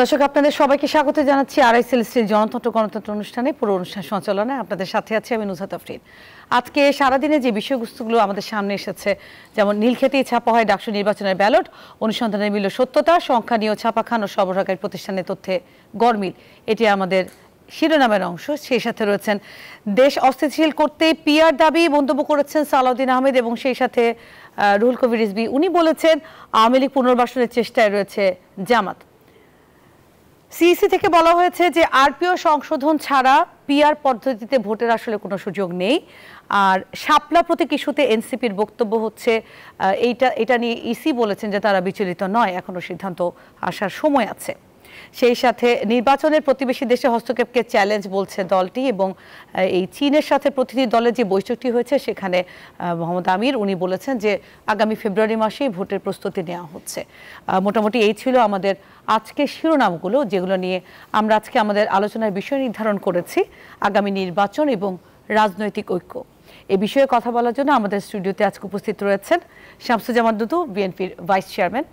দর্শক আপনাদের সবাইকে স্বাগত জানাচ্ছি আরআইসিএলসির গণতন্ত্র অনুষ্ঠানে। পুরো অনুষ্ঠান সঞ্চালনায় আপনাদের সাথে আছি আমি নুসরাত আফরিন। আজকে সারাদিনে যে বিষয়বস্তুগুলো আমাদের সামনে এসেছে, যেমন নীলক্ষেতেই ছাপা হয় ডাকসু নির্বাচনের ব্যালট, অনুসন্ধানের মিলল সত্যতা, সংখ্যা নিয়েও ছাপাখান ও সরবরাহকারী প্রতিষ্ঠানের তথ্যে গরমিল, এটি আমাদের শিরোনামের অংশ। সেই সাথে রয়েছেন দেশ অস্থিতিশীল করতে পিআর দাবি মন্তব্য করেছেন সালাউদ্দিন আহমেদ, এবং সেই সাথে রুহুল কবির রিজভী, উনি বলেছেন আওয়ামী লীগ পুনর্বাসনের চেষ্টায় রয়েছে জামাত। সিইসি থেকে বলা হয়েছে যে আরপিও সংশোধন ছাড়া পিআর পদ্ধতিতে ভোটের আসলে কোনো সুযোগ নেই। আর শাপলা প্রতীক ইস্যুতে এনসিপির বক্তব্য হচ্ছে এটা নিয়ে ইসি বলেছেন যে তারা বিচলিত নয়, এখনো সিদ্ধান্ত আসার সময় আছে। সেই সাথে নির্বাচনের প্রতিবেশী দেশে হস্তক্ষেপকে চ্যালেঞ্জ বলছে দলটি, এবং এই চীনের সাথে প্রতিনিধি দলের যে বৈঠকটি হয়েছে সেখানে মোহাম্মদ আমির উনি বলেছেন যে আগামী ফেব্রুয়ারি মাসেই ভোটের প্রস্তুতি নেওয়া হচ্ছে। মোটামুটি এই ছিল আমাদের আজকের শিরোনামগুলো, যেগুলো নিয়ে আমরা আজকে আমাদের আলোচনার বিষয় নির্ধারণ করেছি আগামী নির্বাচন এবং রাজনৈতিক ঐক্য। এ বিষয়ে কথা বলার জন্য আমাদের স্টুডিওতে আজকে উপস্থিত রয়েছেন শামসুজ্জামান দুদু, বিএনপির ভাইস চেয়ারম্যান,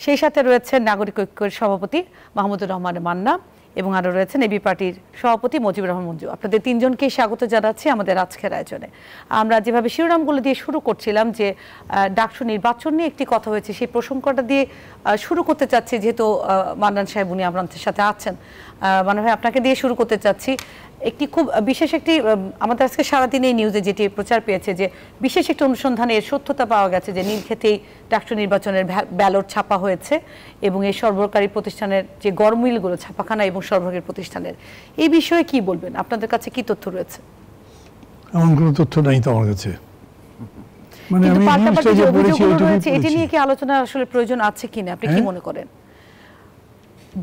সেই সাথে রয়েছেন নাগরিক ঐক্যের সভাপতি মাহমুদুর রহমান মান্না, এবং আরও রয়েছেন এবি পার্টির সভাপতি মুজিবুর রহমান মঞ্জু। আপনাদের তিনজনকেই স্বাগত জানাচ্ছি আমাদের আজকের আয়োজনে। আমরা যেভাবে শিরোনামগুলো দিয়ে শুরু করছিলাম যে ডাকসু নির্বাচন নিয়ে একটি কথা হয়েছে, সেই প্রসঙ্গটা দিয়ে শুরু করতে চাচ্ছি, যেহেতু মান্নান সাহেব উনি আমাদের সাথে আছেন। মান্নান ভাই, আপনাকে দিয়ে শুরু করতে চাচ্ছি। একটি খুব বিশেষ একটি আমাদের আজকে সারাদিন এই নিউজে যেটি প্রচার পেয়েছে যে বিশেষ একটি অনুসন্ধানে এর সত্যতা পাওয়া গেছে যে নীলক্ষেতেই ডাকসু নির্বাচনের ব্যালট ছাপা হয়েছে, এবং এই সরবরাহকারী প্রতিষ্ঠানের যে গরমিলগুলো ছাপাখানা এবং সরবরাহের প্রতিষ্ঠানের, এই বিষয়ে কি বলবেন? আপনাদের কাছে কি তথ্য রয়েছে? এমন কোনো তথ্য নাই তো আমার কাছে। মানে আমি পাল্টাপাল্টি যে অভিযোগগুলো রয়েছে এটি নিয়ে কি আলোচনা আসলে প্রয়োজন আছে কিনা, আপনি কি মনে করেন?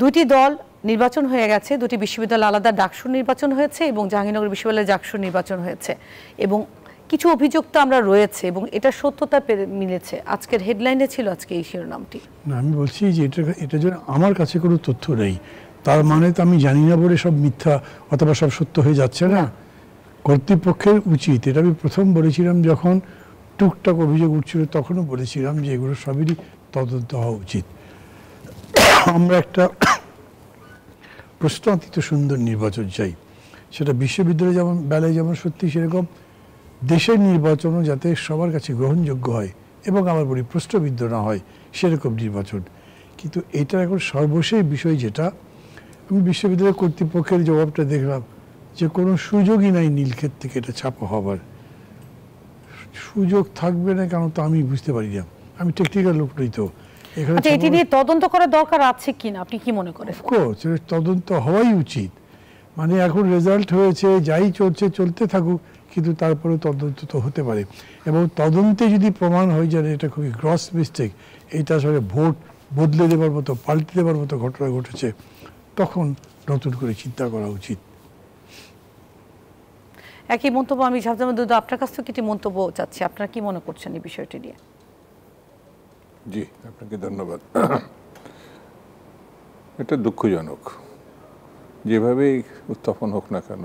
দুটি দল নির্বাচন হয়ে গেছে, দুটি বিশ্ববিদ্যালয় আলাদা ডাকসু নির্বাচন হয়েছে এবং জাহাঙ্গীরনগর বিশ্ববিদ্যালয়ে ডাকসু নির্বাচন হয়েছে, এবং কিছু অভিযোগ তো আমরা রয়েছে এবং এটা সত্যতা মিলেছে। আজকের হেডলাইনে ছিল আজকে এই শিরোনামটি। না, আমি বলছি যে এটা জন্য আমার কাছে কোনো তথ্য নেই, তার মানে তো আমি জানি না বলে সব মিথ্যা অথবা সব সত্য হয়ে যাচ্ছে না। কর্তৃপক্ষের উচিত, এটা আমি প্রথম বলেছিলাম যখন টুকটাক অভিযোগ উঠছিল, তখনও বলেছিলাম যে এগুলো সবেরই তদন্ত হওয়া উচিত। আমরা একটা প্রশ্নাতীত সুন্দর নির্বাচন চাই, সেটা বিশ্ববিদ্যালয় যেমন বেলায় যেমন সত্যি, সেরকম দেশের নির্বাচনও যাতে সবার কাছে গ্রহণযোগ্য হয় এবং আমার বলি প্রশ্নবিদ্ধ না হয়, সেরকম নির্বাচন। কিন্তু এটা এখন সর্বশেষ বিষয়, যেটা আমি বিশ্ববিদ্যালয় কর্তৃপক্ষের জবাবটা দেখলাম যে কোনো সুযোগই নাই নীলক্ষেত থেকে এটা ছাপা হবার। সুযোগ থাকবে না কেন তা আমি বুঝতে পারি না, আমি টেকনিক্যাল লোক নই তো। এটি নিয়ে তদন্ত করার দরকার আছে কিনা আপনি কি মনে করেন? অফকোর্স তদন্ত হওয়াই উচিত। মানে এখন রেজাল্ট হয়েছে, যাই চলছে চলতে থাকুক, কিন্তু তারপরে তদন্ত তো হতে পারে, এবং তদন্তে যদি প্রমাণ হয়ে যায় এটা খুবই গ্রস মিস্টেক, এটা আসলে ভোট বদলে দেবার মতো, পাল্টে দেবার মতো ঘটনা ঘটেছে, তখন নতুন করে চিন্তা করা উচিত। একই মন্তব্য আমি শামসুজ্জামান দুদু আপনার কাছ থেকে একটি মন্তব্য চাচ্ছি, আপনারা কি মনে করছেন এই বিষয়টি নিয়ে? জি, আপনাকে ধন্যবাদ। এটা দুঃখজনক, যেভাবেই উত্থাপন হোক না কেন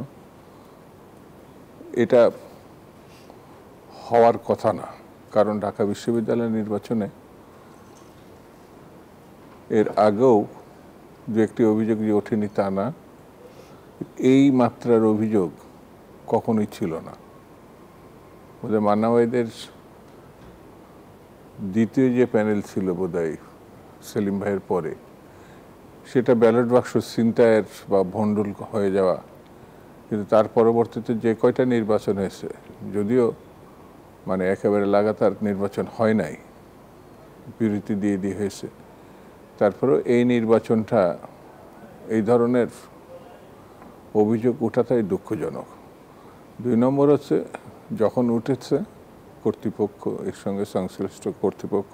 এটা হওয়ার কথা না। কারণ ঢাকা বিশ্ববিদ্যালয় নির্বাচনে এর আগেও দু একটি অভিযোগ যে ওঠেনি তা না, এই মাত্রার অভিযোগ কখনোই ছিল না। ওদের মান্নাভাইদের দ্বিতীয় যে প্যানেল ছিল বোধহয় সেলিম ভাইয়ের পরে, সেটা ব্যালট বাক্স ছিনতাইয়ের বা ভণ্ডুল হয়ে যাওয়া, কিন্তু তার পরবর্তীতে যে কয়টা নির্বাচন হয়েছে, যদিও মানে একেবারে লাগাতার নির্বাচন হয় নাই, বিরতি দিয়ে দিয়ে হয়েছে, তারপরেও এই নির্বাচনটা এই ধরনের অভিযোগ ওঠাটাই দুঃখজনক। 2 নম্বর হচ্ছে যখন উঠেছে কর্তৃপক্ষ, এর সঙ্গে সংশ্লিষ্ট কর্তৃপক্ষ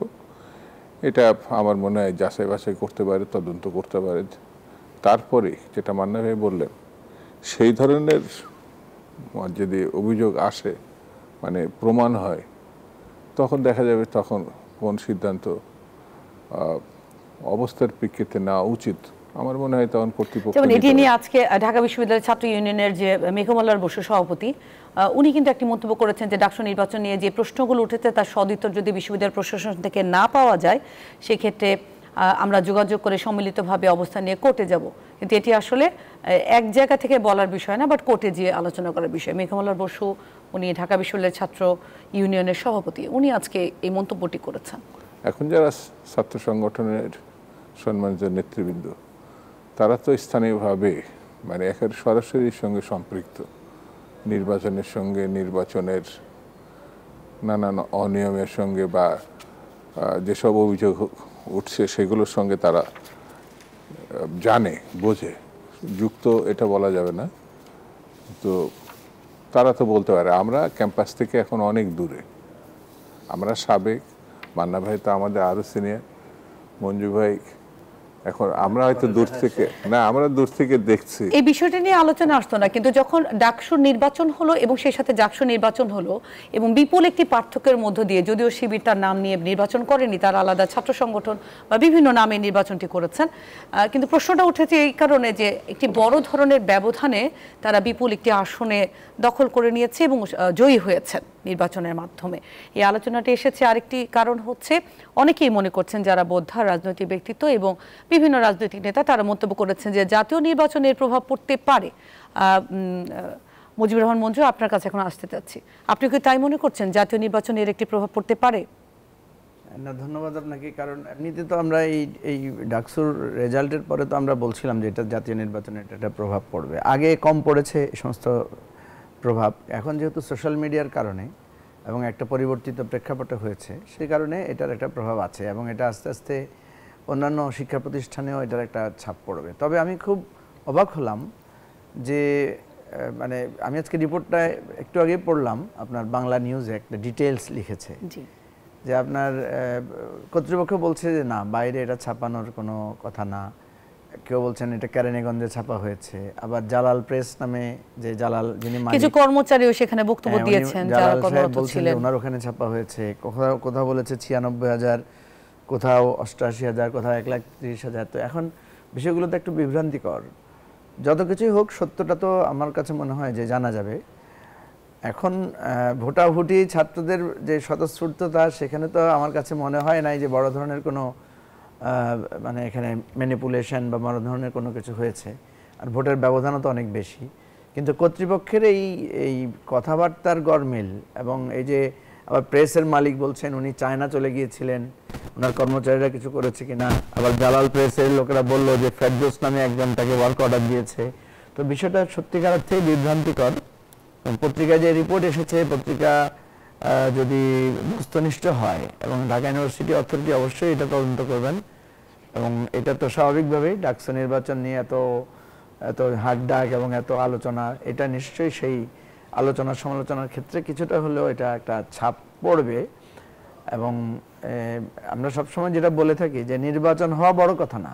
এটা আমার মনে হয় যাচাই বাছাই করতে পারে, তদন্ত করতে পারে, তারপরে যেটা মান্না ভাই বললেন সেই ধরনের যদি অভিযোগ আসে, মানে প্রমাণ হয়, তখন দেখা যাবে তখন কোন সিদ্ধান্ত অবস্থার প্রেক্ষিতে নেওয়া উচিত। আমার মনে হয় তখন কর্তৃপক্ষ, যেমন এটি নিয়ে আজকে ঢাকা বিশ্ববিদ্যালয়ের ছাত্র ইউনিয়নের যে মেঘমালার বসু সভাপতি, উনি কিন্তু একটি মন্তব্য করেছেন যে ডাকসু নির্বাচন নিয়ে যে প্রশ্নগুলো উঠেছে তার সদুত্তর যদি বিশ্ববিদ্যালয় প্রশাসন থেকে না পাওয়া যায়, সেক্ষেত্রে আমরা যোগাযোগ করে সম্মিলিতভাবে অবস্থান নিয়ে কোর্টে যাব, কিন্তু এটি আসলে এক জায়গা থেকে বলার বিষয় না, বাট কোর্টে গিয়ে আলোচনা করার বিষয়। মেঘমালার বসু, উনি ঢাকা বিশ্ববিদ্যালয়ের ছাত্র ইউনিয়নের সভাপতি, উনি আজকে এই মন্তব্যটি করেছেন। এখন যারা ছাত্র সংগঠনের সম্মানিত নেতৃবৃন্দ, তারা তো স্থানীয়ভাবে মানে একের সরাসরি সঙ্গে সম্পৃক্ত, নির্বাচনের সঙ্গে, নির্বাচনের নানান অনিয়মের সঙ্গে বা যেসব অভিযোগ উঠছে সেগুলোর সঙ্গে তারা জানে, বোঝে, যুক্ত এটা বলা যাবে না, তো তারা তো বলতে পারে। আমরা ক্যাম্পাস থেকে এখন অনেক দূরে, আমরা সাবেক, মান্না ভাই তো আমাদের আরও সিনিয়র, মঞ্জু ভাই, এখন আমরা হয়তো দূর থেকে না, আমরা দূর থেকে দেখছি। এই বিষয়টা নিয়ে আলোচনা আসতো না, কিন্তু যখন ডাকসুর নির্বাচন হলো এবং সেই সাথে জাকসু নির্বাচন হলো এবং বিপুল একটি পার্থক্যের মধ্য দিয়ে, যদিও শিবির তার নাম নিয়ে নির্বাচন করেনি, তার আলাদা ছাত্র সংগঠন বা বিভিন্ন নামে নির্বাচনটি করেছেন, কিন্তু প্রশ্নটা উঠেছে এই কারণে যে একটি বড় ধরনের ব্যবধানে তারা বিপুল একটি আসনে দখল করে নিয়েছে এবং জয়ী হয়েছেন নির্বাচনের মাধ্যমে। এই আলোচনাটি এসেছে আরেকটি কারণ হচ্ছে, অনেকেই মনে করছেন যারা বোদ্ধা রাজনৈতিক ব্যক্তিত্ব এবং বিভিন্ন রাজনৈতিক নেতা, তারা মন্তব্য করেছেন যে জাতীয় নির্বাচনের প্রভাব পড়তে পারে। মুজিবুর রহমান মঞ্জু, আপনার কাছে এখন আসতে চাচ্ছি, আপনি কি তাই মনে করছেন জাতীয় নির্বাচনের একটি প্রভাব পড়তে পারে? না, ধন্যবাদ আপনাকে। কারণ এমনিতে তো আমরা এই ডাকসুর রেজাল্টের পরে তো আমরা বলছিলাম যে এটা জাতীয় নির্বাচনে একটা প্রভাব পড়বে। আগে কম পড়েছে এই সমস্ত প্রভাব, এখন যেহেতু সোশ্যাল মিডিয়ার কারণে এবং একটা পরিবর্তিত প্রেক্ষাপটে হয়েছে, সেই কারণে এটার একটা প্রভাব আছে এবং এটা আস্তে আস্তে অন্যান্য শিক্ষা প্রতিষ্ঠানেও এটার একটা ছাপ পড়বে। তবে আমি খুব অবাক হলাম যে মানে আমি আজকে রিপোর্টটা একটু আগে পড়লাম, আপনার বাংলা নিউজে একটা ডিটেলস লিখেছে যে আপনার কর্তৃপক্ষ বলছে যে না, বাইরে এটা ছাপানোর কোনো কথা না, কেউ বলছেন এটা কেরানীগঞ্জে ছাপা হয়েছে, আবার জালাল প্রেস নামে যে জালাল যিনি কিছু কর্মচারীও সেখানে বক্তব্য দিয়েছেন, যারা কর্মরত ছিলেন, ওনার ওখানে ছাপা হয়েছে। কোথাও বলেছে 96,000, কোথাও 88,000, কোথাও 1,30,000। তো এখন বিষয়গুলো তো একটু বিভ্রান্তিকর। যত কিছুই হোক, সত্যটা তো আমার কাছে মনে হয় যে জানা যাবে। এখন ভোটাভুটি ছাত্রদের যে স্বতঃস্ফূর্ততা, সেখানে তো আমার কাছে মনে হয় নাই যে বড় ধরনের কোনো মানে এখানে ম্যানিপুলেশন বা বড় ধরনের কোনো কিছু হয়েছে। আর ভোটের ব্যবধানও তো অনেক বেশি, কিন্তু কর্তৃপক্ষের এই কথাবার্তার গরমিল এবং এই যে আবার প্রেসের মালিক বলছেন উনি চায়না চলে গিয়েছিলেন, ওনার কর্মচারীরা কিছু করেছে কিনা, আবার জালাল প্রেসের লোকেরা বললো যে ফেরদৌস নামে একজন তাকে ওয়ার্ক অর্ডার দিয়েছে। তো বিষয়টা সত্যিকার অর্থেই বিভ্রান্তিকর। পত্রিকায় যে রিপোর্ট এসেছে, পত্রিকা যদি বস্তুনিষ্ঠ হয় এবং ঢাকা ইউনিভার্সিটি অথরিটি অবশ্যই এটা তদন্ত করবেন, এবং এটা তো স্বাভাবিকভাবেই ডাকসু নির্বাচন নিয়ে এত হাকডাক এবং এত আলোচনা, এটা নিশ্চয়ই সেই আলোচনা সমালোচনার ক্ষেত্রে কিছুটা হলেও এটা একটা ছাপ পড়বে। এবং আমরা সবসময় যেটা বলে থাকি যে নির্বাচন হওয়া বড় কথা না,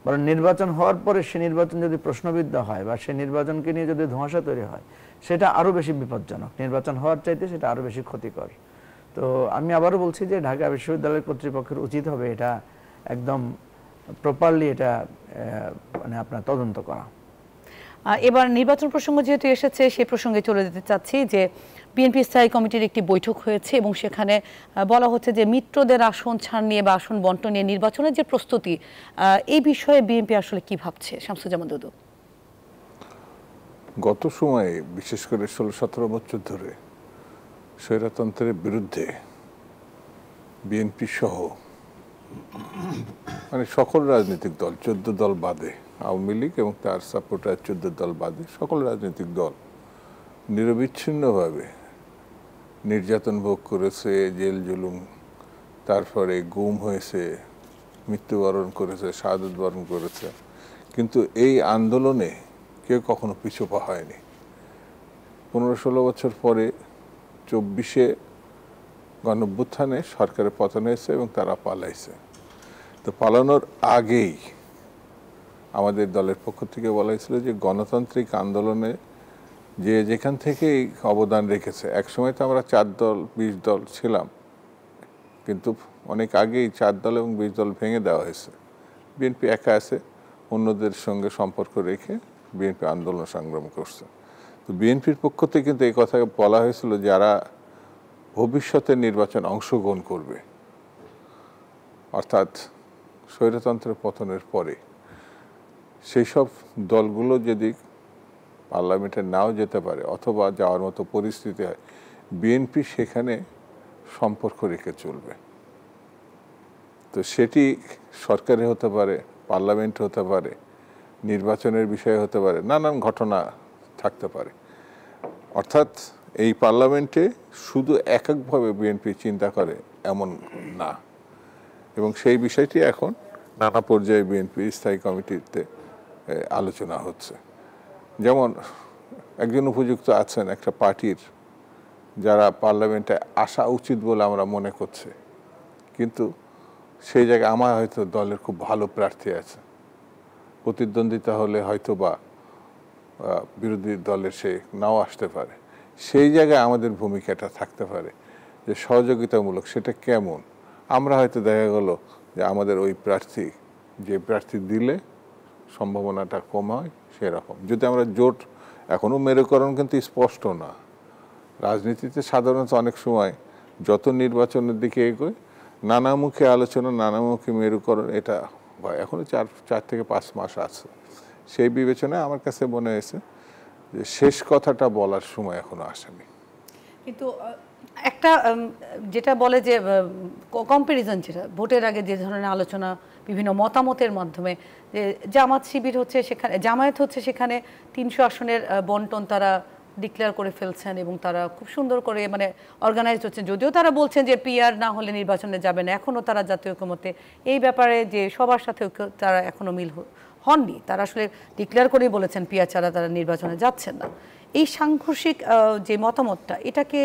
বরং নির্বাচন হওয়ার পরে সে নির্বাচন যদি প্রশ্নবিদ্ধ হয় বা সে নির্বাচনকে নিয়ে যদি ধোঁয়াশা তৈরি হয়, সেটা আরও বেশি বিপজ্জনক। নির্বাচন হওয়ার চাইতে সেটা আরও বেশি ক্ষতিকর। তো আমি আবারও বলছি যে ঢাকা বিশ্ববিদ্যালয়ের কর্তৃপক্ষের উচিত হবে এটা একদম প্রপারলি এটা মানে আপনার তদন্ত করা। এবার নির্বাচন প্রসঙ্গ যেহেতু এসেছে, সেই প্রসঙ্গে চলে যেতে চাচ্ছি যে বিএনপি স্থায়ী কমিটির একটি বৈঠক হয়েছে এবং সেখানে বলা হচ্ছে যে মিত্রদের আসন ছাড় নিয়ে বা আসন বন্টন নিয়ে নির্বাচনের যে প্রস্তুতি, এই বিষয়ে বিএনপি আসলে কি ভাবছে? শামসুজ্জামান দুদু। গত সময়ে বিশেষ করে 16-17 বছর ধরে স্বৈরতন্ত্রের বিরুদ্ধে বিএনপি সহ মানে সকল রাজনৈতিক দল, 14 দল বাদে, আওয়ামী লীগ এবং তার সাপোর্টার 14 দল বাদে সকল রাজনৈতিক দল নিরবিচ্ছিন্নভাবে নির্যাতন ভোগ করেছে, জেল জুলুম, তারপরে গুম হয়েছে, মৃত্যুবরণ করেছে, শাহাদত বরণ করেছে। কিন্তু এই আন্দোলনে কেউ কখনো পিছু পা হয়নি। 15-16 বছর পরে 24-এ গণঅভ্যুত্থানে সরকারের পতন হয়েছে এবং তারা পালাইছে। তো পালানোর আগেই আমাদের দলের পক্ষ থেকে বলা হয়েছিল যে গণতান্ত্রিক আন্দোলনে যে যেখান থেকেই অবদান রেখেছে, একসময় তো আমরা 4 দল 20 দল ছিলাম, কিন্তু অনেক আগেই 4 দল এবং 20 দল ভেঙে দেওয়া হয়েছে। বিএনপি একা আছে, অন্যদের সঙ্গে সম্পর্ক রেখে বিএনপি আন্দোলন সংগ্রাম করছে। তো বিএনপির পক্ষ থেকে কিন্তু এই কথা বলা হয়েছিল যারা ভবিষ্যতে নির্বাচন অংশগ্রহণ করবে, অর্থাৎ স্বৈরতন্ত্রের পতনের পরে সেই সব দলগুলো যদি পার্লামেন্টে নাও যেতে পারে অথবা যাওয়ার মতো পরিস্থিতি হয়, বিএনপি সেখানে সম্পর্ক রেখে চলবে। তো সেটি সরকারে হতে পারে, পার্লামেন্টে হতে পারে, নির্বাচনের বিষয়ে হতে পারে, নানান ঘটনা থাকতে পারে। অর্থাৎ এই পার্লামেন্টে শুধু এককভাবে বিএনপি চিন্তা করে এমন না, এবং সেই বিষয়টি এখন নানা পর্যায়ে বিএনপি স্থায়ী কমিটিতে আলোচনা হচ্ছে। যেমন একজন উপযুক্ত আছেন একটা পার্টির, যারা পার্লামেন্টে আসা উচিত বলে আমরা মনে করছি, কিন্তু সেই জায়গায় আমার হয়তো দলের খুব ভালো প্রার্থী আছে, প্রতিদ্বন্দ্বিতা হলে হয়তো বা বিরোধী দলের সে নাও আসতে পারে। সেই জায়গায় আমাদের ভূমিকাটা থাকতে পারে যে সহযোগিতামূলক। সেটা কেমন? আমরা হয়তো দেখা গেল যে আমাদের ওই প্রার্থী, যে প্রার্থী দিলে সম্ভাবনাটা কম হয় সেরকম। যদি আমরা জোট, এখনও মেরুকরণ কিন্তু স্পষ্ট না। রাজনীতিতে সাধারণত অনেক সময় যত নির্বাচনের দিকে এগোয় নানামুখী আলোচনা, নানামুখী মেরুকরণ, এটা হয়। এখনো 4 থেকে 5 মাস আছে। সেই বিবেচনায় আমার কাছে মনে হয়েছে যে শেষ কথাটা বলার সময় এখনো আসেনি। কিন্তু একটা যেটা বলে যে কম্প্যারিজন, যেটা ভোটের আগে যে ধরনের আলোচনা বিভিন্ন মতামতের মাধ্যমে, যে জামাত শিবির হচ্ছে সেখানে, জামায়াত হচ্ছে সেখানে 300 আসনের বন্টন তারা ডিক্লেয়ার করে ফেলছেন এবং তারা খুব সুন্দর করে মানে অর্গানাইজড হচ্ছেন। যদিও তারা বলছেন যে পিআর না হলে নির্বাচনে যাবে না, এখনও তারা জাতীয় ঐক্যমতে এই ব্যাপারে যে সবার সাথে তারা এখনও মিল হননি। তারা আসলে ডিক্লেয়ার করেই বলেছেন পিআর ছাড়া তারা নির্বাচনে যাচ্ছেন না। এই সাংঘর্ষিক যে মতামতটা, এটাকে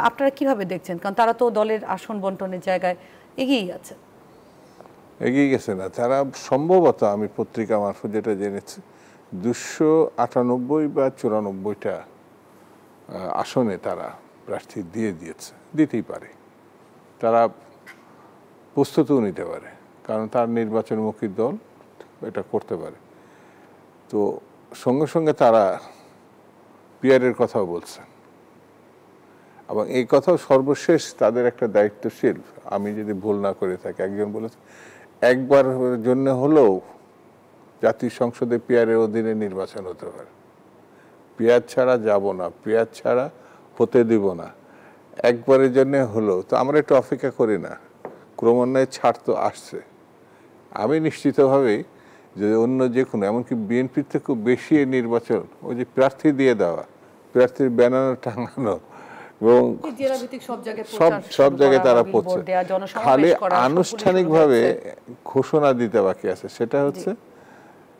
আপনারা কিভাবে দেখছেন? কারণ তারা তো দলের আসন বন্টনের জায়গায় এগিয়েই আছে। এগিয়ে গেছে না তারা, সম্ভবত আমি পত্রিকা মারফত যেটা জেনেছি 298 বা 94টা আসনে তারা প্রার্থী দিয়েছে, দিতেই পারে। তারা প্রস্তুতিও নিতে পারে, কারণ তার নির্বাচনমুখী দল এটা করতে পারে। তো সঙ্গে সঙ্গে তারা পিআরের কথাও বলছেন, এবং এই কথাও সর্বশেষ তাদের একটা দায়িত্বশীল, আমি যদি ভুল না করে থাকি, একজন বলেছে একবার জন্য হলেও জাতীয় সংসদে পিআরের অধীনে নির্বাচন হতে পারে। পিআর ছাড়া যাব না, পিআর ছাড়া হতে দিব না, একবারের জন্য হলেও। তো আমরা একটু অপেক্ষা করি না, ক্রমান্বয়ে ছাড় তো আসছে। আমি নিশ্চিতভাবেই যে অন্য যে কোনো, এমনকি বিএনপির থেকেও বেশি নির্বাচন, ওই যে প্রার্থী দিয়ে দেওয়া, প্রার্থীর ব্যানার টাঙানো এবং সব জায়গায় তারা পড়ছে, খালি আনুষ্ঠানিকভাবে ঘোষণা দিতে বাকি আছে। সেটা হচ্ছে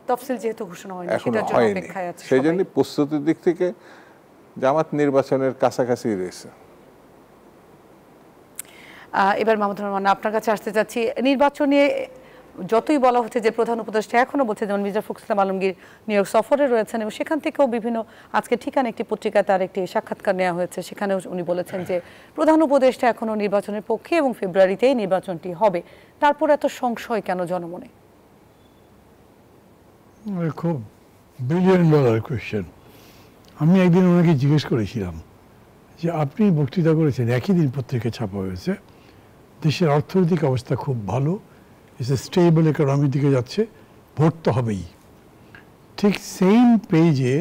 তফসিল যেহেতু ঘোষণা হয়নি, এখনো হয়নি, সেই জন্য প্রস্তুতির দিক থেকে জামাত নির্বাচনের কাছাকাছি রয়েছে। এবার মাহমুদুর রহমান, আপনার কাছে আসতে চাচ্ছি। নির্বাচনে যতই বলা হচ্ছে যে প্রধান উপদেষ্টা এখনো বলছে, যেমন মির্জা ফখরুল ইসলাম আলমগীর নিউ ইয়র্ক সফরে রয়েছেন এবং সেখান থেকেও বিভিন্ন, আজকে ঠিকানা একটি পত্রিকায় তার একটি সাক্ষাৎকার নেওয়া হয়েছে, সেখানেও উনি বলেছেন যে প্রধান উপদেষ্টা এখনো নির্বাচনের পক্ষে এবং ফেব্রুয়ারিতেই নির্বাচনটি হবে। তারপর এত সংশয় কেন জনমনে? খুব বিলিয়ন ডলার কোয়েশ্চেন। আমি একদিন ওনাকে জিজ্ঞেস করেছিলাম যে আপনি বক্তৃতা করেছেন, একই দিন পত্রিকায় ছাপা হয়েছে, দেশের অর্থনৈতিক অবস্থা খুব ভালো, স্টেবল ইকোনমির দিকে যাচ্ছে, ভোট তো হবেই। ঠিক সেম পেজে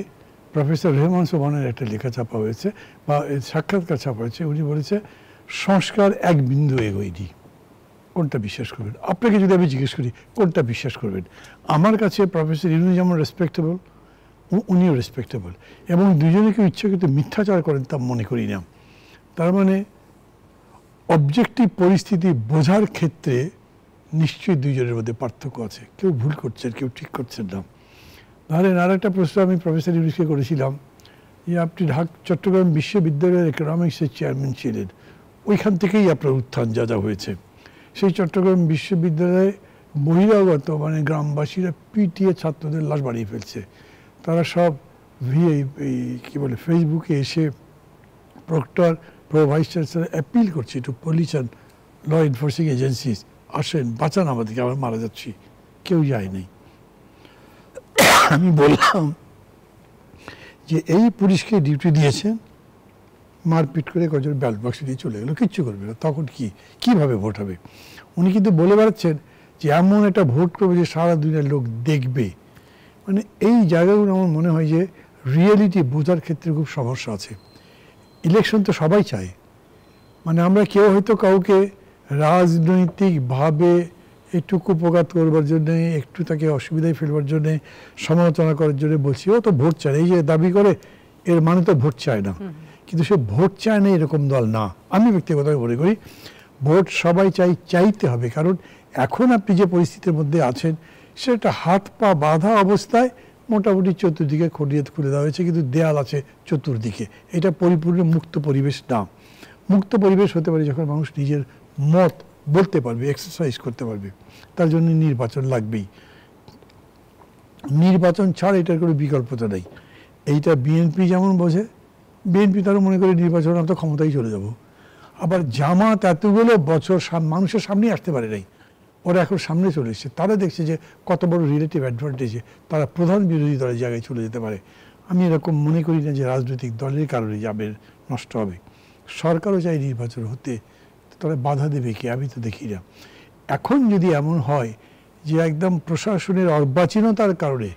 প্রফেসর রেহমান সোবহানের একটা লেখা ছাপা হয়েছে বা সাক্ষাৎকার ছাপা হয়েছে, উনি বলেছে সংস্কার এক বিন্দু এগোয়নি। কোনটা বিশ্বাস করবেন? আপনাকে যদি আমি জিজ্ঞেস করি কোনটা বিশ্বাস করবেন? আমার কাছে প্রফেসর ইউনূস যেমন রেসপেক্টেবল, উনিও রেসপেক্টেবল, এবং দুজনে কেউ ইচ্ছাকৃত মিথ্যাচার করেন তা মনে করি না। তার মানে অবজেক্টিভ পরিস্থিতি বোঝার ক্ষেত্রে নিশ্চয়ই দুইজনের মধ্যে পার্থক্য আছে, কেউ ভুল করছেন, কেউ ঠিক করছেন না। ধরেন আর একটা প্রশ্ন আমি প্রফেসর ইউনূসকে করেছিলাম যে আপনি চট্টগ্রাম বিশ্ববিদ্যালয়ের ইকোনমিক্সের চেয়ারম্যান ছিলেন, ওইখান থেকেই আপনার উত্থান যা যা হয়েছে। সেই চট্টগ্রাম বিশ্ববিদ্যালয়ে বহিরাগত মানে গ্রামবাসীরা পিটিয়ে ছাত্রদের লাশ বাড়িয়ে ফেলছে। তারা সব কি বলে ফেসবুকে এসে প্রক্টর, ভাইস চ্যান্সেলর অ্যাপিল করছে to police and law enforcing agencies, আসেন বাঁচান আমাদেরকে, আমরা মারা যাচ্ছি। কেউ যায় নাই। আমি বললাম যে এই পুলিশকে ডিউটি দিয়েছেন, মারপিট করে কজন ব্যালট বাক্স দিয়ে চলে গেলো, কিচ্ছু করবে না, তখন কিভাবে ভোট হবে? উনি কিন্তু বলে বেড়াচ্ছেন যে এমন একটা ভোট করবে যে সারা দুনিয়ার লোক দেখবে, মানে এই জায়গাগুলো আমার মনে হয় যে রিয়েলিটি বোঝার ক্ষেত্রে খুব সমস্যা আছে। ইলেকশন তো সবাই চায়, মানে আমরা কেউ হয়তো কাউকে রাজনৈতিকভাবে একটু কুপঘাত করবার জন্যে, একটু তাকে অসুবিধায় ফেলবার জন্যে, সমালোচনা করার জন্য বলছি ও তো ভোট চায়, এই যে দাবি করে এর মানে তো ভোট চায় না। কিন্তু সে ভোট চায় না এরকম দল না। আমি ব্যক্তিগতভাবে মনে করি ভোট সবাই চাইতে হবে, কারণ এখন আপনি যে পরিস্থিতির মধ্যে আছেন সেটা হাত পা বাঁধা অবস্থায় মোটামুটি চতুর্দিকে খুলে দেওয়া হয়েছে, কিন্তু দেয়াল আছে চতুর্দিকে। এটা পরিপূর্ণ মুক্ত পরিবেশ না। মুক্ত পরিবেশ হতে পারে যখন মানুষ নিজের মত বলতে পারবে, এক্সারসাইজ করতে পারবে। তার জন্য নির্বাচন লাগবেই। নির্বাচন ছাড়া এটার কোনো বিকল্পতা নেই। এইটা বিএনপি যেমন বোঝে, বিএনপি তারও মনে করে নির্বাচন আমরা ক্ষমতায় চলে যাব। আবার জামাত এতগুলো বছর মানুষের সামনেই আসতে পারে নাই, ওরা এখন সামনে চলে এসছে। তারা দেখছে যে কত বড় রিলেটিভ অ্যাডভান্টেজে তারা প্রধান বিরোধী দলের জায়গায় চলে যেতে পারে। আমি এরকম মনে করি না যে রাজনৈতিক দলের কারণে যাবে নষ্ট হবে। সরকারও চাই নির্বাচন হতে, তারা বাধা দেবে কি? আমি তো দেখি না। এখন যদি এমন হয় যে একদম প্রশাসনের অর্বাচীনতার কারণে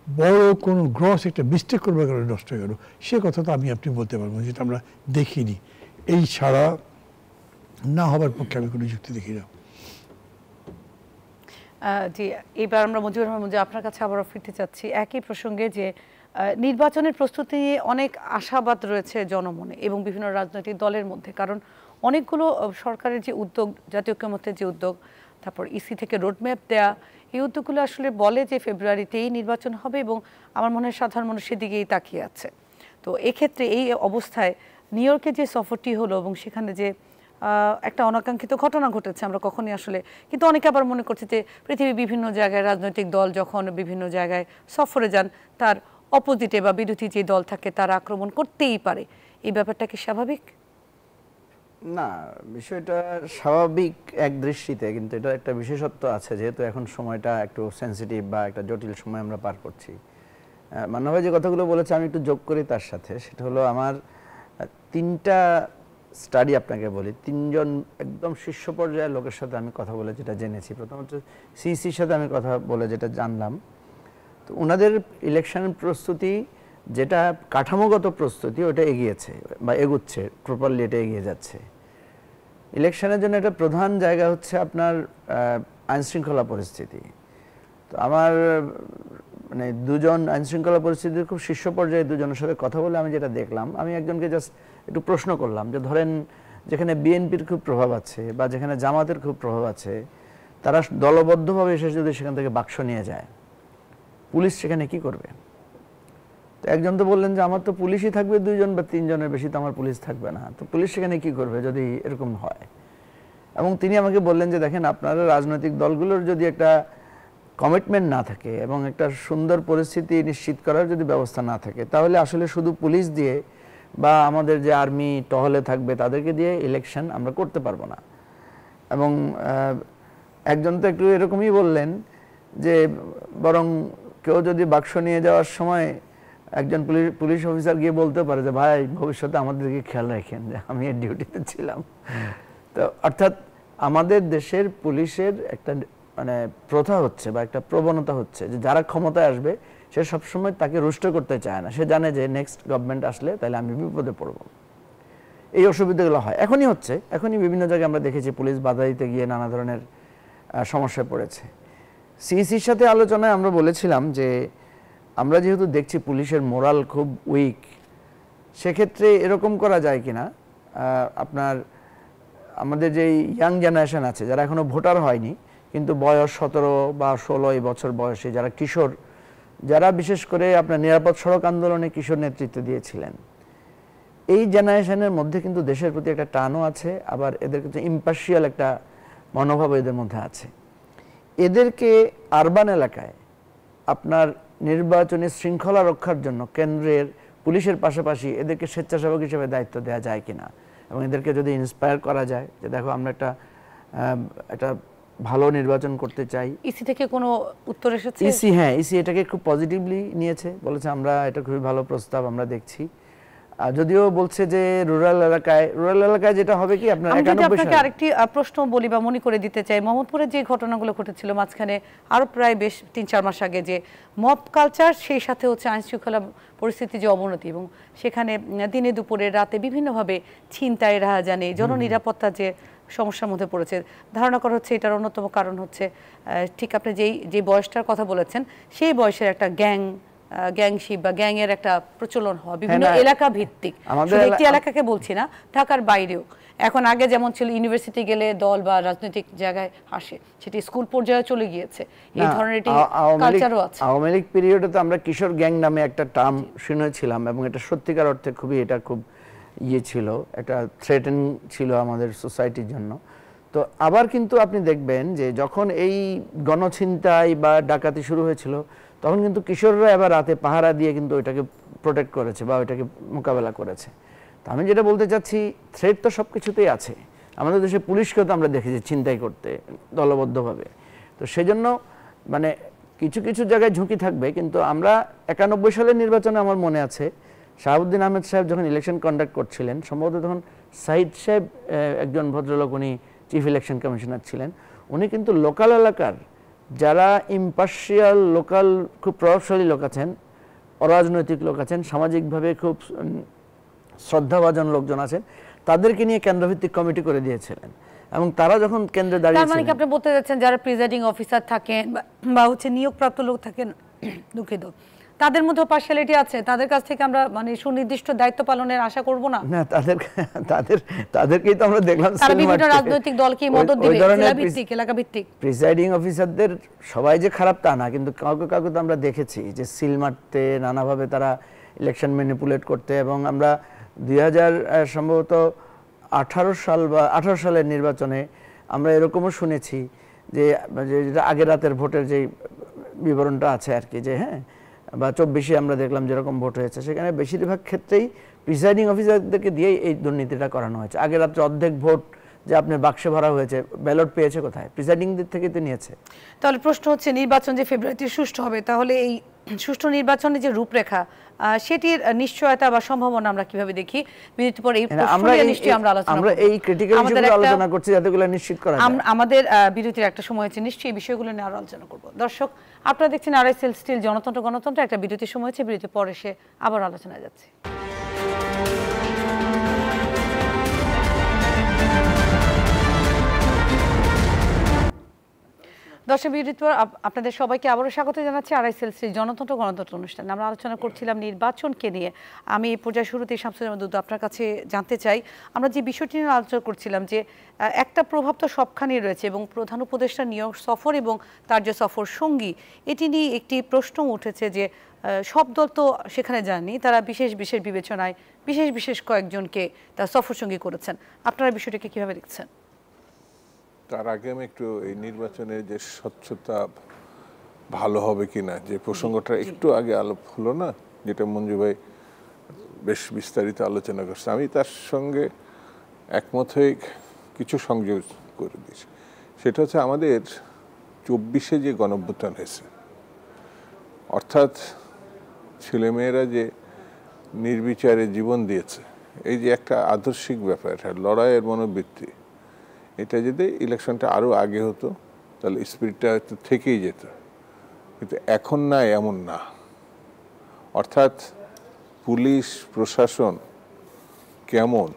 বড় কোনো গ্রস একটা মিস্টেক করবার কারণে নষ্ট হয়ে গেল, সে কথা তো আপনি বলতে পারবো, যেটা আমরা দেখিনি। এই ছাড়া না হবার পক্ষে আমি কোনো যুক্তি দেখি না। জি, এবার আমরা মুজিবুর রহমান মুজিব আপনার কাছে আবারও ফিরতে চাচ্ছি একই প্রসঙ্গে, যে নির্বাচনের প্রস্তুতি নিয়ে অনেক আশাবাদ রয়েছে জনমনে এবং বিভিন্ন রাজনৈতিক দলের মধ্যে। কারণ অনেকগুলো সরকারের যে উদ্যোগ, জাতীয় ঐক্যমত্যের যে উদ্যোগ, তারপর ইসি থেকে রোডম্যাপ দেয়া, এই উদ্যোগগুলো আসলে বলে যে ফেব্রুয়ারিতেই নির্বাচন হবে এবং আমার মনে হয় সাধারণ মানুষ সেদিকেই তাকিয়ে আছে। তো এক্ষেত্রে এই অবস্থায় নিউ ইয়র্কে যে সফরটি হলো এবং সেখানে যে একটা অনাকাঙ্ক্ষিত ঘটনা ঘটেছে, আমরা কখনই আসলে, কিন্তু অনেকে আবার মনে করছে যে পৃথিবীর বিভিন্ন জায়গায় রাজনৈতিক দল যখন বিভিন্ন জায়গায় সফরে যান, তার অপোজিটে বা বিরোধী যে দল থাকে তারা আক্রমণ করতেই পারে। এই ব্যাপারটা কি স্বাভাবিক? না, বিষয়টা স্বাভাবিক এক দৃষ্টিতে, কিন্তু এটা একটা বিশেষত্ব আছে। যেহেতু এখন সময়টা একটু সেন্সিটিভ বা একটা জটিল সময় আমরা পার করছি, মান্না যে কথাগুলো বলেছে আমি একটু যোগ করি তার সাথে। সেটা হলো আমার 3টা স্টাডি আপনাকে বলি। 3জন একদম শীর্ষ পর্যায়ের লোকের সাথে আমি কথা বলে যেটা জেনেছি, প্রথমত সিইসির সাথে আমি কথা বলে যেটা জানলাম, তো ওনাদের ইলেকশনের প্রস্তুতি যেটা কাঠামোগত প্রস্তুতি ওটা এগিয়েছে বা এগুচ্ছে, প্রপারলি এটা এগিয়ে যাচ্ছে। ইলেকশনের জন্য একটা প্রধান জায়গা হচ্ছে আপনার আইনশৃঙ্খলা পরিস্থিতি। তো আমার মানে 2জন আইনশৃঙ্খলা পরিস্থিতির খুব শীর্ষ পর্যায়ে 2জনের সাথে কথা বলে আমি যেটা দেখলাম, আমি একজনকে জাস্ট একটু প্রশ্ন করলাম যে ধরেন যেখানে বিএনপির খুব প্রভাব আছে বা যেখানে জামাতের খুব প্রভাব আছে, তারা দলবদ্ধভাবে এসে যদি সেখান থেকে বাক্স নিয়ে যায়, পুলিশ সেখানে কি করবে? তো একজন তো বললেন যে আমার তো পুলিশই থাকবে 2জন বা 3জনের বেশি, তো আমার পুলিশ থাকবে না, তো পুলিশ সেখানে কি করবে যদি এরকম হয়? এবং তিনি আমাকে বললেন যে দেখেন, আপনারা রাজনৈতিক দলগুলোর যদি একটা কমিটমেন্ট না থাকে এবং একটা সুন্দর পরিস্থিতি নিশ্চিত করার যদি ব্যবস্থা না থাকে, তাহলে আসলে শুধু পুলিশ দিয়ে বা আমাদের যে আর্মি টহলে থাকবে তাদেরকে দিয়ে ইলেকশন আমরা করতে পারবো না। এবং একজন তো একটু এরকমই বললেন যে বরং কেউ যদি বাক্স নিয়ে যাওয়ার সময় একজন পুলিশ অফিসার গিয়ে বলতে পারে যে ভাই ভবিষ্যতে আমাদেরকে খেয়াল রাখেন যে আমি এর ডিউটিতে ছিলাম। তো অর্থাৎ আমাদের দেশের পুলিশের একটা মানে প্রথা হচ্ছে বা একটা প্রবণতা হচ্ছে যে যারা ক্ষমতায় আসবে সে সবসময় তাকে রুষ্ট করতে চায় না। সে জানে যে নেক্সট গভর্নমেন্ট আসলে তাহলে আমি বিপদে পড়ব। এই অসুবিধাগুলো হয়, এখনই হচ্ছে। এখনই বিভিন্ন জায়গায় আমরা দেখেছি পুলিশ বাধা দিতে গিয়ে নানা ধরনের সমস্যায় পড়েছে। সিইসির সাথে আলোচনায় আমরা বলেছিলাম যে আমরা যেহেতু দেখছি পুলিশের মোরাল খুব উইক, সেক্ষেত্রে এরকম করা যায় কিনা আপনার আমাদের যে ইয়াং জেনারেশন আছে যারা এখনো ভোটার হয়নি কিন্তু বয়স 17 বা 16 বছর বয়সী, যারা কিশোর, যারা বিশেষ করে আপনার নিরাপদ সড়ক আন্দোলনে কিশোর নেতৃত্ব দিয়েছিলেন, এই জেনারেশনের মধ্যে কিন্তু দেশের প্রতি একটা টানও আছে, আবার এদের কিন্তু ইম্পার্শিয়াল একটা মনোভাব এদের মধ্যে আছে। এদেরকে আরবান এলাকায় আপনার নির্বাচনী শৃঙ্খলা রক্ষার জন্য কেন্দ্রের পুলিশের পাশাপাশি এদেরকে স্বেচ্ছাসেবক হিসেবে দায়িত্ব দেওয়া যায় কিনা, এবং এদেরকে যদি ইন্সপায়ার করা যায় যে দেখো আমরা একটা ভালো নির্বাচন করতে চাই। ইসি থেকে কোনো উত্তর এসেছে? ইসি এটাকে খুব পজিটিভলি নিয়েছে, বলেছে আমরা এটা খুবই ভালো প্রস্তাব আমরা দেখছি। যদিও বলছে যে রুরাল এলাকায় যেটা হবে কি আপনার আমি যদি 91 আপনাকে সালে আরেকটি প্রশ্ন বলি বা মনে করে দিতে চাই, মোহাম্মদপুরে যে ঘটনাগুলো ঘটেছিল মাঝখানে আরো প্রায় বেশ 3-4 মাস আগে, যে মব কালচার, সেই সাথে হচ্ছে আইন শৃঙ্খলা পরিস্থিতি যে অবনতি, এবং সেখানে দিনে দুপুরে রাতে বিভিন্নভাবে ছিনতাই, রাহাজানি, জননিরাপত্তা যে সমস্যার মধ্যে পড়েছে, ধারণা করা হচ্ছে এটার অন্যতম কারণ হচ্ছে ঠিক আপনি যে বয়সটার কথা বলেছেন সেই বয়সের একটা গ্যাংশিপ বা গ্যাং এর একটা প্রচলন হওয়া, বিভিন্ন এলাকা ভিত্তিক, শুধু একটি এলাকাকে বলছি না, ঢাকার বাইরেও। এখন আগে যেমন ছিল ইউনিভার্সিটি গেলে দল বা রাজনৈতিক জায়গায় আসে, সেটি স্কুল পর্যায়ে চলে গিয়েছে, এই ধরনের কালচারও আছে। আওয়ামী লীগ পিরিয়ডে তো আমরা কিশোর গ্যাং নামে একটা টার্ম শুনেছিলাম, এবং এটা সত্যিকার অর্থে এটা খুব ছিল, একটা থ্রেটেন ছিল আমাদের সোসাইটির জন্য। তো আবার কিন্তু আপনি দেখবেন যে যখন এই গণছিনতাই বা ডাকাতি শুরু হয়েছিল, তখন কিন্তু কিশোররা এবার রাতে পাহারা দিয়ে কিন্তু ওইটাকে প্রোটেক্ট করেছে বা ওইটাকে মোকাবেলা করেছে। তো আমি যেটা বলতে চাচ্ছি, থ্রেট তো সব কিছুতেই আছে। আমাদের দেশে পুলিশকেও তো আমরা দেখেছি ছিনতাই করতে দলবদ্ধভাবে। তো সেজন্য মানে কিছু কিছু জায়গায় ঝুঁকি থাকবে, কিন্তু আমরা 91 সালের নির্বাচনে আমার মনে আছে শাহাবুদ্দিন আহমেদ সাহেব যখন ইলেকশন কন্ডাক্ট করছিলেন, সম্ভবত তখন সাইদ সাহেব একজন ভদ্রলোক, উনি চিফ ইলেকশন কমিশনার ছিলেন, উনি কিন্তু লোকাল এলাকার যারা ইম্পার্শিয়াল লোকাল খুব প্রভাবশালী লোক আছেন, অরাজনৈতিক লোক আছেন, সামাজিকভাবে খুব শ্রদ্ধাভাজন লোকজন আছেন, তাদেরকে নিয়ে কেন্দ্রভিত্তিক কমিটি করে দিয়েছিলেন। এবং তারা যখন কেন্দ্রে দাঁড়িয়েছিলেন, তার মানে কি আপনি বলতে যাচ্ছেন যারা প্রিজাইডিং অফিসার থাকেন বা হচ্ছে নিয়োগপ্রাপ্ত লোক থাকেন, দুঃখিত, তাদের মধ্যে পার্সিয়ালিটি আছে, তাদের কাছ থেকে আমরা মানে সুনির্দিষ্ট দায়িত্ব পালনের আশা করব না? না, তাদেরকেই তো আমরা দেখলাম তারা বিভিন্ন রাজনৈতিক দলকে মদত দিবে, জেলা ভিত্তিক, এলাকা ভিত্তিক। প্রিসাইডিং অফিসারদের সবাই যে খারাপ তা না, কিন্তু কাউকে কাউকে তো আমরা দেখেছি যে সিল মারতে, নানাভাবে তারা ইলেকশন ম্যানিপুলেট করতে। এবং আমরা 2000 সম্ভবত 18 সালের নির্বাচনে আমরা এরকমও শুনেছি যে যেটা আগের রাতের ভোটের যে বিবরণটা আছে আর কি, যে হ্যাঁ বা 24-এ আমরা দেখলাম যেরকম ভোট হয়েছে, সেখানে বেশিরভাগ ক্ষেত্রেই প্রিসাইডিং অফিসারদেরকে দিয়েই এই দুর্নীতিটা করানো হয়েছে। আগের রাত্রে অর্ধেক ভোট যে আপনার বাক্সে ভরা হয়েছে, ব্যালট পেয়েছে কোথায়? প্রিসাইডিংদের থেকে তো নিয়েছে। তাহলে প্রশ্ন হচ্ছে, নির্বাচন যে ফেব্রুয়ারিতে সুষ্ঠু হবে, তাহলে এই সুষ্ঠু নির্বাচনের যে রূপরেখা, সেটির নিশ্চয়তা বা সম্ভাবনা আমরা কিভাবে দেখি? বিরতির পর এই প্রশ্নটি নিশ্চয়ই আমরা আলোচনা করব। আমরা এই ক্রিটিক্যাল ইস্যুগুলো আলোচনা করছি যাতে এগুলো নিশ্চিত করা যায়। আমাদের বিরতির একটা সময় আছে, নিশ্চয়ই এই বিষয়গুলো নিয়ে আরো আলোচনা করব। দর্শক, আপনারা দেখছেন আরআইএসএল স্টিল গণতন্ত্র, একটা বিরতির সময় আছে, বিরতির পরে এসে আবার আলোচনায় যাচ্ছে। দর্শক, বিরতির পর আপনাদের সবাইকে আবারও স্বাগত জানাচ্ছি আরআইএসএল স্টিল গণতন্ত্র অনুষ্ঠানে। আমরা আলোচনা করছিলাম নির্বাচনকে নিয়ে। আমি এই পর্যায়ে শুরুতেই শামসুজ্জামান দুদু আপনার কাছে জানতে চাই, আমরা যে বিষয়টি নিয়ে আলোচনা করছিলাম যে একটা প্রভাব তো সবখানেই রয়েছে, এবং প্রধান উপদেষ্টা নিয়োগ সফর এবং তার যে সফর সঙ্গী, এটি নিয়ে একটি প্রশ্ন উঠেছে যে সব দল তো সেখানে যাননি, তারা বিশেষ বিবেচনায় বিশেষ কয়েকজনকে তার সফর সঙ্গী করেছেন। আপনারা বিষয়টাকে কিভাবে দেখছেন? তার আগে আমি একটু এই নির্বাচনের যে স্বচ্ছতা ভালো হবে কিনা, যে প্রসঙ্গটা একটু আগে আলাপ হলো না, যেটা মঞ্জু ভাই বেশ বিস্তারিত আলোচনা করছে, আমি তার সঙ্গে একমত হয়ে কিছু সংযোগ করে দিয়েছি। সেটা হচ্ছে আমাদের 24-এ যে গণঅভ্যুত্থান হয়েছে, অর্থাৎ ছেলেমেয়েরা যে নির্বিচারে জীবন দিয়েছে, এই যে একটা আদর্শিক ব্যাপার, লড়াইয়ের মনোবৃত্তি, এটা যদি ইলেকশনটা আরও আগে হতো তাহলে স্পিরিটটা হয়তো থেকেই যেত, কিন্তু এখন না, এমন না। অর্থাৎ পুলিশ প্রশাসন কেমন,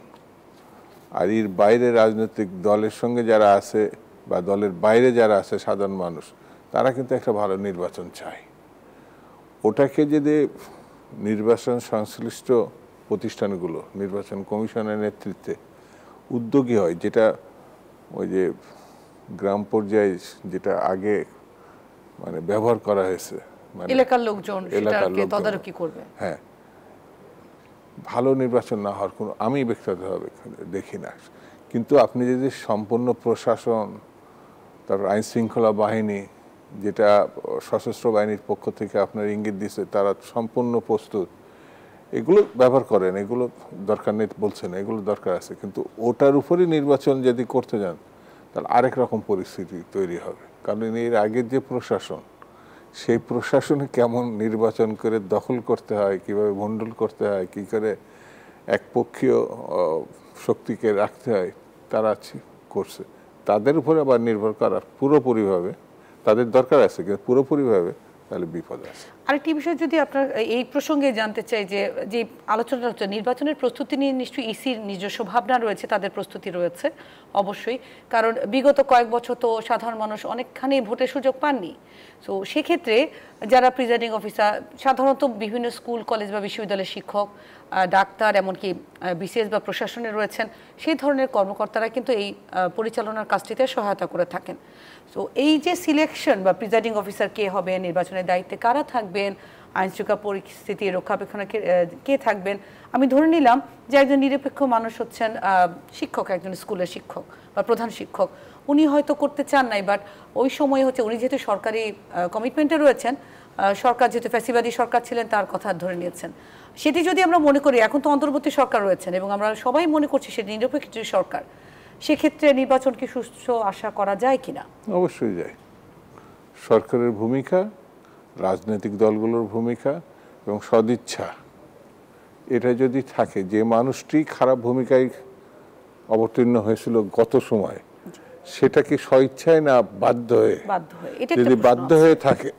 আর এর বাইরে রাজনৈতিক দলের সঙ্গে যারা আছে বা দলের বাইরে যারা আছে সাধারণ মানুষ, তারা কিন্তু একটা ভালো নির্বাচন চায়। ওটাকে যদি নির্বাচন সংশ্লিষ্ট প্রতিষ্ঠানগুলো নির্বাচন কমিশনের নেতৃত্বে উদ্যোগী হয়, যেটা ওই যে গ্রাম পর্যায়ে যেটা আগে মানে ব্যবহার করা হয়েছে, মানে এলাকার লোকজন সেটাকে তদারকি করবে, হ্যাঁ, ভালো নির্বাচন না হওয়ার কোনো আমি ব্যক্তিগতভাবে দেখি না। কিন্তু আপনি যদি সম্পূর্ণ প্রশাসন, তারপর আইন শৃঙ্খলা বাহিনী, যেটা সশস্ত্র বাহিনীর পক্ষ থেকে আপনার ইঙ্গিত দিচ্ছে তারা সম্পূর্ণ প্রস্তুত, এগুলো ব্যবহার করেন, এগুলো দরকার নেই বলছে না, এগুলো দরকার আছে, কিন্তু ওটার উপরই নির্বাচন যদি করতে যান তাহলে আরেক রকম পরিস্থিতি তৈরি হবে। কারণ এর আগের যে প্রশাসন, সেই প্রশাসনে কেমন নির্বাচন করে দখল করতে হয়, কিভাবে ভণ্ডুল করতে হয়, কি করে একপক্ষীয় শক্তিকে রাখতে হয় তারা করছে। তাদের উপরে আবার নির্ভর করার পুরোপুরিভাবে তাদের দরকার আছে, কিন্তু পুরোপুরিভাবে তাহলে বিপদ আছে। আরেকটি বিষয় যদি আপনার এই প্রসঙ্গে জানতে চাই, যে আলোচনাটা হচ্ছে নির্বাচনের প্রস্তুতি নিয়ে নিশ্চয়ই ইসির নিজস্ব ভাবনা রয়েছে, তাদের প্রস্তুতি রয়েছে অবশ্যই, কারণ বিগত কয়েক বছর তো সাধারণ মানুষ অনেকখানি ভোটের সুযোগ পাননি। তো সেক্ষেত্রে যারা প্রিজাইডিং অফিসার, সাধারণত বিভিন্ন স্কুল কলেজ বা বিশ্ববিদ্যালয়ের শিক্ষক, ডাক্তার, এমনকি বিসিএস বা প্রশাসনে রয়েছেন, সেই ধরনের কর্মকর্তারা কিন্তু এই পরিচালনার কাজটিতে সহায়তা করে থাকেন। তো এই যে সিলেকশন বা প্রিজাইডিং অফিসার কে হবেন, নির্বাচনের দায়িত্বে কারা থাকবেন, আইন শৃঙ্খলা পরিস্থিতি রক্ষাবেক্ষণে কে থাকবেন, আমি ধরে নিলাম যে একজন নিরপেক্ষ মানুষ হচ্ছেন শিক্ষক, একজন স্কুলের শিক্ষক বা প্রধান শিক্ষক, উনি হয়তো করতে চান নাই, বাট ওই সময় হচ্ছে উনি যেহেতু সরকারি কমিটমেন্টে রয়েছেন, সরকার যেহেতু ফ্যাসিবাদী সরকার ছিলেন তার কথা ধরে নিয়েছেন। সেটি যদি আমরা মনে করি, এখন তো অন্তর্বর্তী সরকার রয়েছেন এবং আমরা সবাই মনে করছি সেটি নিরপেক্ষ সরকার, সেক্ষেত্রে নির্বাচন কি সুষ্ঠু আশা করা যায় কিনা? অবশ্যই যায়। সরকারের ভূমিকা, রাজনৈতিক দলগুলোর ভূমিকা এবং সদিচ্ছা, এটা যদি থাকে, যে মানুষটি খারাপ ভূমিকায় অবতীর্ণ হয়েছিল গত সময়, সেটা কি স্বইচ্ছায় না বাধ্য হয়ে? যদি বাধ্য হয়ে থাকে,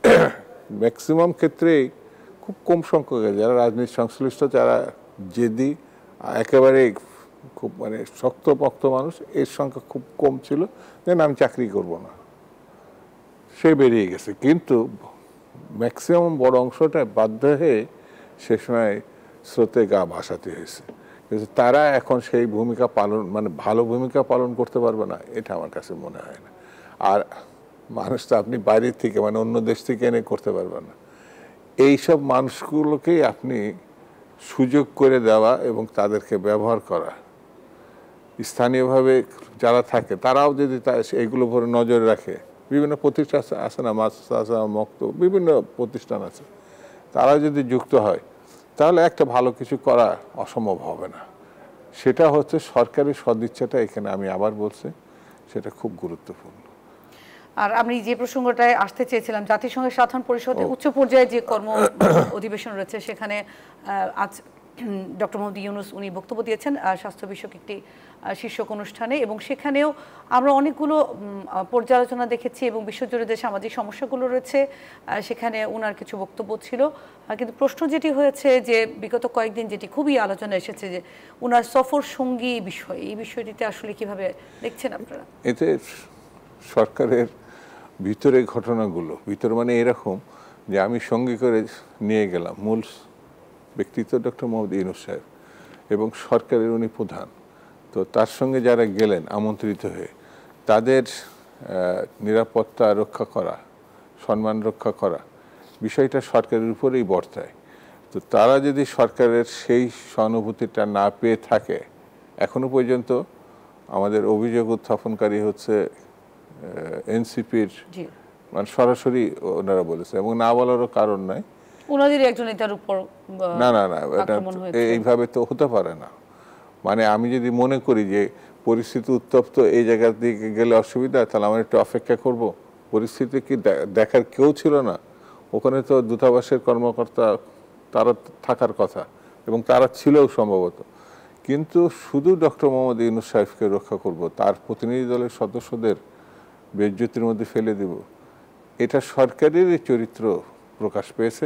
ম্যাক্সিমাম ক্ষেত্রেই খুব কম সংখ্যক যারা রাজনীতি সংশ্লিষ্ট, যারা জেদি একেবারে খুব মানে শক্তপোক্ত মানুষ, এর সংখ্যা খুব কম ছিল, দেন আমি চাকরি করব না, সে বেরিয়ে গেছে। কিন্তু ম্যাক্সিমাম বড় অংশটা বাধ্য হয়ে সে সময় স্রোতে গা ভাসাতে হয়েছে, কিন্তু তারা এখন সেই ভূমিকা পালন, মানে ভালো ভূমিকা পালন করতে পারবে না, এটা আমার কাছে মনে হয় না। আর মানুষ তো আপনি বাইরের থেকে, মানে অন্য দেশ থেকে এনে করতে পারবেন না। এইসব মানুষগুলোকেই আপনি সুযোগ করে দেওয়া এবং তাদেরকে ব্যবহার করা, স্থানীয়ভাবে যারা থাকে তারাও যদি এইগুলো উপরে নজর রাখে, বিভিন্ন প্রতিষ্ঠান আছে না, মাদ্রাসা, মক্তব, বিভিন্ন প্রতিষ্ঠান আছে, তারা যদি যুক্ত হয় তাহলে একটা ভালো কিছু করা অসম্ভব হবে না। সেটা হচ্ছে সরকারি সদিচ্ছাটা, এখানে আমি আবার বলছি সেটা খুব গুরুত্বপূর্ণ। আর আমি যে প্রসঙ্গটায় আসতে চেয়েছিলাম, জাতিসংঘের সাধারণ পরিষদের উচ্চ পর্যায়ে যে কর্ম অধিবেশন রয়েছে, সেখানে আজ ডক্টর মোহাম্মদ ইউনূস উনি বক্তব্য দিয়েছেন স্বাস্থ্য বিষয়ক একটি শীর্ষক অনুষ্ঠানে, এবং সেখানেও আমরা অনেকগুলো পর্যালোচনা দেখেছি এবং বিশ্বজুড়ে যে সামাজিক সমস্যাগুলো রয়েছে সেখানে ওনার কিছু বক্তব্য ছিল। কিন্তু প্রশ্ন যেটি হয়েছে যে বিগত কয়েকদিন যেটি খুবই আলোচনা এসেছে, যে ওনার সফর সঙ্গী বিষয়, এই বিষয়টিতে আসলে কিভাবে দেখছেন আপনারা? এতে সরকারের ভিতরে ঘটনাগুলো, ভিতরে মানে এরকম যে আমি সঙ্গী করে নিয়ে গেলাম, মূল ব্যক্তিত্ব ডক্টর মোহাম্মদ ইউনূস সাহেব এবং সরকারের উনি প্রধান, তো তার সঙ্গে যারা গেলেন আমন্ত্রিত হয়ে, তাদের নিরাপত্তা রক্ষা করা, সম্মান রক্ষা করা, বিষয়টা সরকারের উপরেই বর্তায়। তো তারা যদি সরকারের সেই সহানুভূতিটা না পেয়ে থাকে, এখনো পর্যন্ত আমাদের অভিযোগ উত্থাপনকারী হচ্ছে এনসিপির, মানে সরাসরি ওনারা বলেছে, এবং না বলারও কারণ নাই, ওনাদের একজন নেতার উপর না না না, এটা এইভাবে তো হতে পারে না। মানে আমি যদি মনে করি যে পরিস্থিতি উত্তপ্ত, এই জায়গার দিকে গেলে অসুবিধা, তাহলে আমরা একটু অপেক্ষা করব। পরিস্থিতি কি দেখার কেউ ছিল না ওখানে? তো দূতাবাসের কর্মকর্তা তারা থাকার কথা এবং তারা ছিলও সম্ভবত, কিন্তু শুধু ডক্টর মোহাম্মদ ইউনূস সাহেবকে রক্ষা করব, তার প্রতিনিধি দলের সদস্যদের বেইজ্জতির মধ্যে ফেলে দেব, এটা সরকারেরই চরিত্র প্রকাশ পেয়েছে,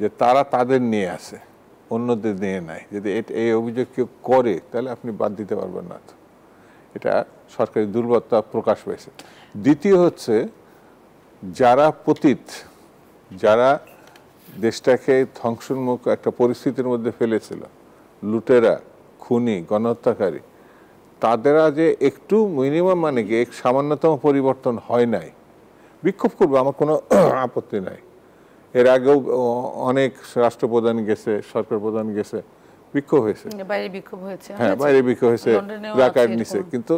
যে তারা তাদের নিয়ে আসে, অন্যদের নিয়ে নেয়। যদি এই অভিযোগ কেউ করে তাহলে আপনি বাদ দিতে পারবেন না, তো এটা সরকারি দুর্বলতা প্রকাশ পেয়েছে। দ্বিতীয় হচ্ছে যারা পতিত, যারা দেশটাকে ধ্বংসোন্মুখ একটা পরিস্থিতির মধ্যে ফেলেছিল, লুটেরা, খুনি, গণহত্যাকারী, তাদেরা যে একটু মিনিমাম, মানে কি এক সামান্যতম পরিবর্তন হয় নাই, বিক্ষোভ করবে, আমার কোনো আপত্তি নাই। এর আগেও অনেক রাষ্ট্রপ্রধান গেছে, সরকার প্রধান গেছে, বিক্ষোভ হয়েছে, বাইরে বিক্ষোভ হয়েছে, হ্যাঁ বাইরে বিক্ষোভ হয়েছে, প্ল্যাকার্ড নিছে, কিন্তু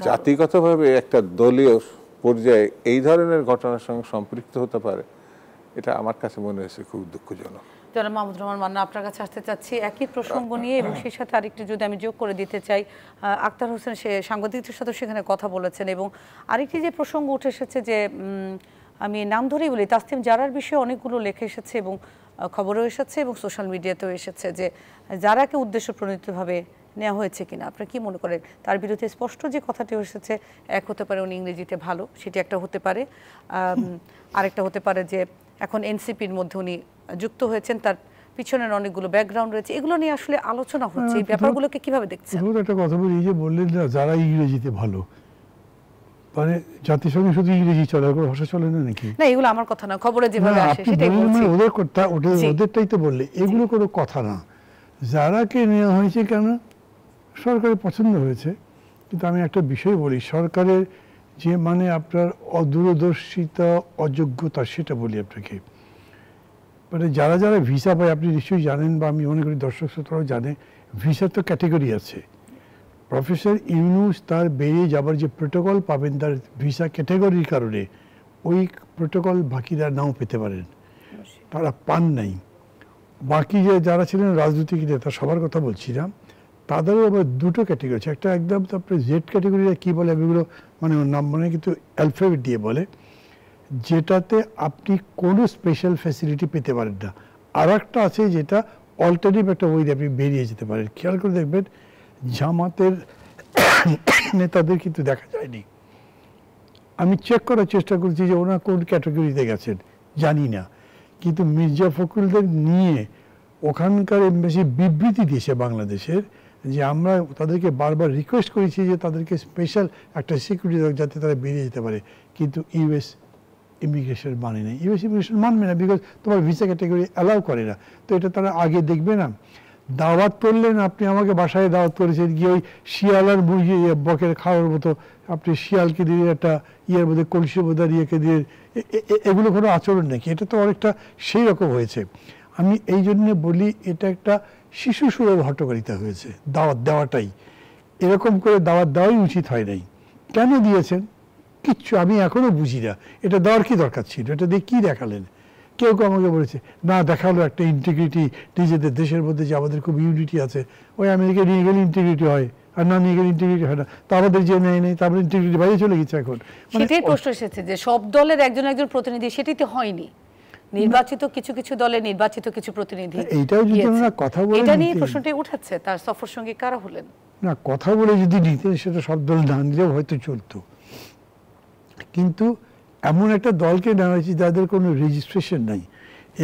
জাতিগতভাবে একটা দলীয় পর্যায়ে এই ধরনের ঘটনার সঙ্গে সম্পৃক্ত হতে পারে, এটা আমার কাছে মনে হয়েছে খুব দুঃখজনক। জনাব মাহমুদুর রহমান মান্না, আপনার কাছে আসতে চাচ্ছি একই প্রসঙ্গ নিয়ে, এবং সেই সাথে আরেকটি যদি আমি যোগ করে দিতে চাই, আক্তার হোসেন সে সাংবাদিকদের সাথে সেখানে কথা বলেছেন, এবং আরেকটি যে প্রসঙ্গ উঠে এসেছে যে আমি নাম ধরেই বলি, তাসনিম জারার বিষয়ে অনেকগুলো লেখা এসেছে এবং খবরও এসেছে এবং সোশ্যাল মিডিয়াতেও এসেছে যে জারাকে উদ্দেশ্য প্রণীতভাবে নেওয়া হয়েছে কিনা, আপনারা কি মনে করেন? তার বিরুদ্ধে স্পষ্ট যে কথাটি এসেছে, এক হতে পারে উনি ইংরেজিতে ভালো, সেটি একটা হতে পারে, আরেকটা হতে পারে যে এখন এনসিপির মধ্যে উনি যুক্ত হয়েছেন, তার পিছনের অনেকগুলো ব্যাকগ্রাউন্ড রয়েছে, এগুলো নিয়ে আসলে আলোচনা হচ্ছে। এই ব্যাপারগুলোকে কিভাবে দেখছেন? একটা কথা বলি, এই যে বললেন না যারা ইংরেজিতে ভালো, মানে জাতিসংঘে শুধু ইংরেজি চলে, আর কোনো ভাষা চলে না নাকি? না, এগুলো আমার কথা না, খবরে যেভাবে আসে সেটাই বলছি। ওদের কথা, ওদেরটাই তো বললে, এগুলো কোনো কথা না। যারাকে নেওয়া হয়েছে কেন, সরকারের পছন্দ হয়েছে। কিন্তু আমি একটা বিষয় বলি, সরকারের যে মানে আপনার অদূরদর্শিতা, অযোগ্যতা, সেটা বলি আপনাকে। মানে যারা যারা ভিসা পায়, আপনি নিশ্চয়ই জানেন, বা আমি মনে করি দর্শক শ্রোতারাও জানে, ভিসার তো ক্যাটেগরি আছে। প্রফেসর ইউনূস তার বেরিয়ে যাবার যে প্রোটোকল পাবেন তার ভিসা ক্যাটেগরির কারণে, ওই প্রোটোকল বাকিরা নাও পেতে পারেন, তারা পান নাই। বাকি যে যারা ছিলেন রাজনৈতিক নেতা, সবার কথা বলছি না, তাদেরও আবার দুটো ক্যাটেগরি আছে। একটা একদম তারপরে জেড ক্যাটেগরি, কী বলে এগুলো, মানে ওর নাম মানে কিন্তু অ্যালফাবেট দিয়ে বলে, যেটাতে আপনি কোনো স্পেশাল ফ্যাসিলিটি পেতে পারেন না। আর একটা আছে যেটা অল্টারনেটিভ একটা ওয়ে আপনি বেরিয়ে যেতে পারেন। খেয়াল করে দেখবেন, জামাতের নেতাদের কিন্তু দেখা যায়নি। আমি চেক করার চেষ্টা করছি যে ওনারা কোন ক্যাটাগরিতে গেছেন, জানি না। কিন্তু মির্জা ফখরুলদের নিয়ে ওখানকার এমবেসি বিবৃতি দিয়েছে বাংলাদেশের, যে আমরা তাদেরকে বারবার রিকোয়েস্ট করেছি যে তাদেরকে স্পেশাল একটা সিকিউরিটি দেওয়া, যাতে তারা বেরিয়ে যেতে পারে। কিন্তু ইউএস ইমিগ্রেশন মানে নেই, ইউএস ইমিগ্রেশন মানবে না, বিকজ তোমার ভিসা ক্যাটাগরি অ্যালাউ করে না। তো এটা তারা আগে দেখবে না। দাওয়াত করলেন, আপনি আমাকে বাসায় দাওয়াত করেছেন, গিয়ে ওই শিয়াল আর মুরগি বকের খাওয়ার মতো আপনি শিয়ালকে দিয়ে একটা ইয়ের মধ্যে কলসি বোধা ইয়েকে দিয়ে, এগুলো কোনো আচরণ নাকি? এটা তো অনেকটা সেই রকম হয়েছে। আমি এই জন্য বলি, এটা একটা শিশু সুলভ হটকারিতা হয়েছে দাওয়াত দেওয়াটাই। এরকম করে দাওয়াত দেওয়াই উচিত হয় নাই। কেন দিয়েছেন কিচ্ছু আমি এখনো বুঝি না। এটা দেওয়ার কি দরকার ছিল? এটা দিয়ে কি দেখালেন? কেউ কেউ আমাকে বলেছে না, দেখালো একটা ইন্টিগ্রিটি নিজেদের দেশের মধ্যে, যে আমাদের খুব ইউনিটি আছে। ওই আমেরিকা নিয়ে গেলে ইন্টিগ্রিটি হয়, আর না নিয়ে গেলে ইন্টিগ্রিটি হয় না। তো আমাদের যে নেয় নেই, তারপরে ইন্টিগ্রিটি বাইরে চলে গেছে এখন। সেটাই প্রশ্ন এসেছে যে সব দলের একজন একজন প্রতিনিধি, সেটাই তো হয়নি। নির্বাচিত কিছু কিছু দলে নির্বাচিত কিছু প্রতিনিধি, এইটাও যদি আমরা কথা বলে, এটা নিয়ে প্রশ্নটাই উঠাচ্ছে, তার সফর সঙ্গে কারা হলেন না, কথা বলে যদি নিতেন, সেটা সব দল না নিলেও হয়তো চলতো। কিন্তু এমন একটা দলকে নেওয়া হয়েছে যাদের কোনো রেজিস্ট্রেশন নাই,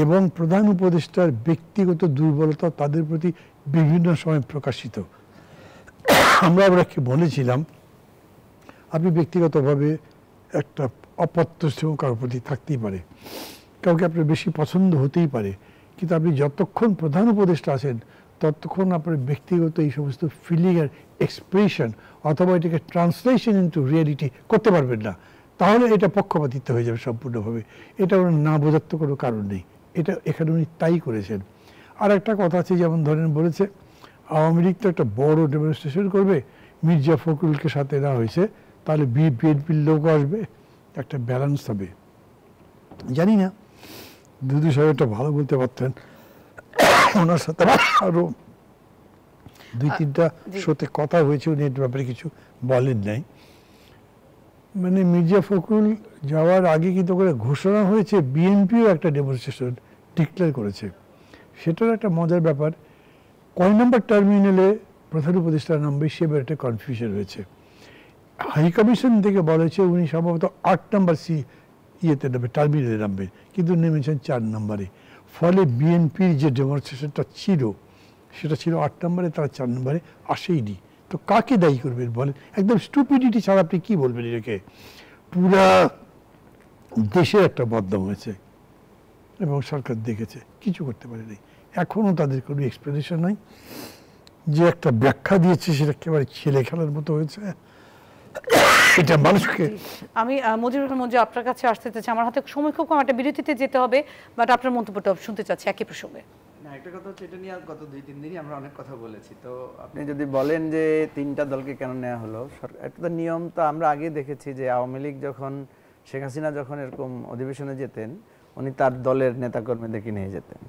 এবং প্রধান উপদেষ্টার ব্যক্তিগত দুর্বলতা তাদের প্রতি বিভিন্ন সময় প্রকাশিত। আমরা বলেছিলাম, আপনি ব্যক্তিগতভাবে একটা অপ্রত্যাশিত কারোর প্রতি থাকতেই পারে, কাউকে আপনার বেশি পছন্দ হতেই পারে, কিন্তু আপনি যতক্ষণ প্রধান উপদেষ্টা আছেন ততক্ষণ আপনার ব্যক্তিগত এই সমস্ত ফিলিং আর এক্সপ্রেশন অথবা এটাকে ট্রান্সলেশন ইনটু রিয়ালিটি করতে পারবেন না। তাহলে এটা পক্ষপাতিত্ব হয়ে যাবে সম্পূর্ণভাবে। এটা ওনার না বোঝার তো কোনো কারণ নেই, এটা এখানে উনি তাই করেছেন। আর একটা কথা আছে, যেমন ধরেন বলেছে আওয়ামী লীগ তো একটা বড় ডেমনস্ট্রেশন করবে, মির্জা ফখরুলকে সাথে নেওয়া হয়েছে, তাহলে বিএনপির লোক আসবে, একটা ব্যালেন্স হবে। জানি না, দুদু সাহেব এটা ভালো বলতে পারতেন, ওনার সাথে আরো দুই তিনটা শোতে কথা হয়েছে, উনি এর ব্যাপারে কিছু বলেন নাই। মানে মির্জা ফখরুল যাওয়ার আগে কিন্তু করে ঘোষণা হয়েছে, বিএনপিও একটা ডেমনস্ট্রেশন ডিক্লেয়ার করেছে। সেটার একটা মজার ব্যাপার, কয় নম্বর টার্মিনালে প্রধান উপদেষ্টার নামবে সে একটা কনফিউশন হয়েছে। হাইকমিশন থেকে বলেছে উনি সম্ভবত 8 নম্বর ইয়েতে নামবে, টার্মিনালে নামবে, কিন্তু নেমেছেন 4 নম্বরে। ফলে বিএনপির যে ডেমনস্ট্রেশনটা ছিল সেটা ছিল 8 নম্বরে, তারা 4 নম্বরে আসেইনি। তো কাকে দায়ী করবেন বলেন? একদম স্টুপিডিটি ছাড়া আপনি কি বলবেন এটাকে? পুরা দেশের একটা বদনাম হয়েছে এবং সরকার দেখেছে, কিছু করতে পারেনি। এখনও তাদের কোনো এক্সপ্লেনেশন নাই। যে একটা ব্যাখ্যা দিয়েছে সেটা একেবারে ছেলে খেলার মতো হয়েছে। এটা মানুষকে, আমি মজিবুর রহমান মঞ্জু আপনার কাছে আসতে চাচ্ছি, আমার হাতে সময় খুব কম, একটা বিরতিতে যেতে হবে, বাট আপনার মন্তব্যটা শুনতে চাচ্ছি একই প্রসঙ্গে। না, একটা কথা হচ্ছে, এটা নিয়ে গত 2-3 দিনই আমরা অনেক কথা বলেছি। তো আপনি যদি বলেন যে 3টা দলকে কেন নেওয়া হলো, একটা তো নিয়ম তো আমরা আগে দেখেছি যে আওয়ামী লীগ যখন, শেখ হাসিনা যখন এরকম অধিবেশনে যেতেন, উনি তার দলের নেতাকর্মীদেরকে নিয়ে যেতেন।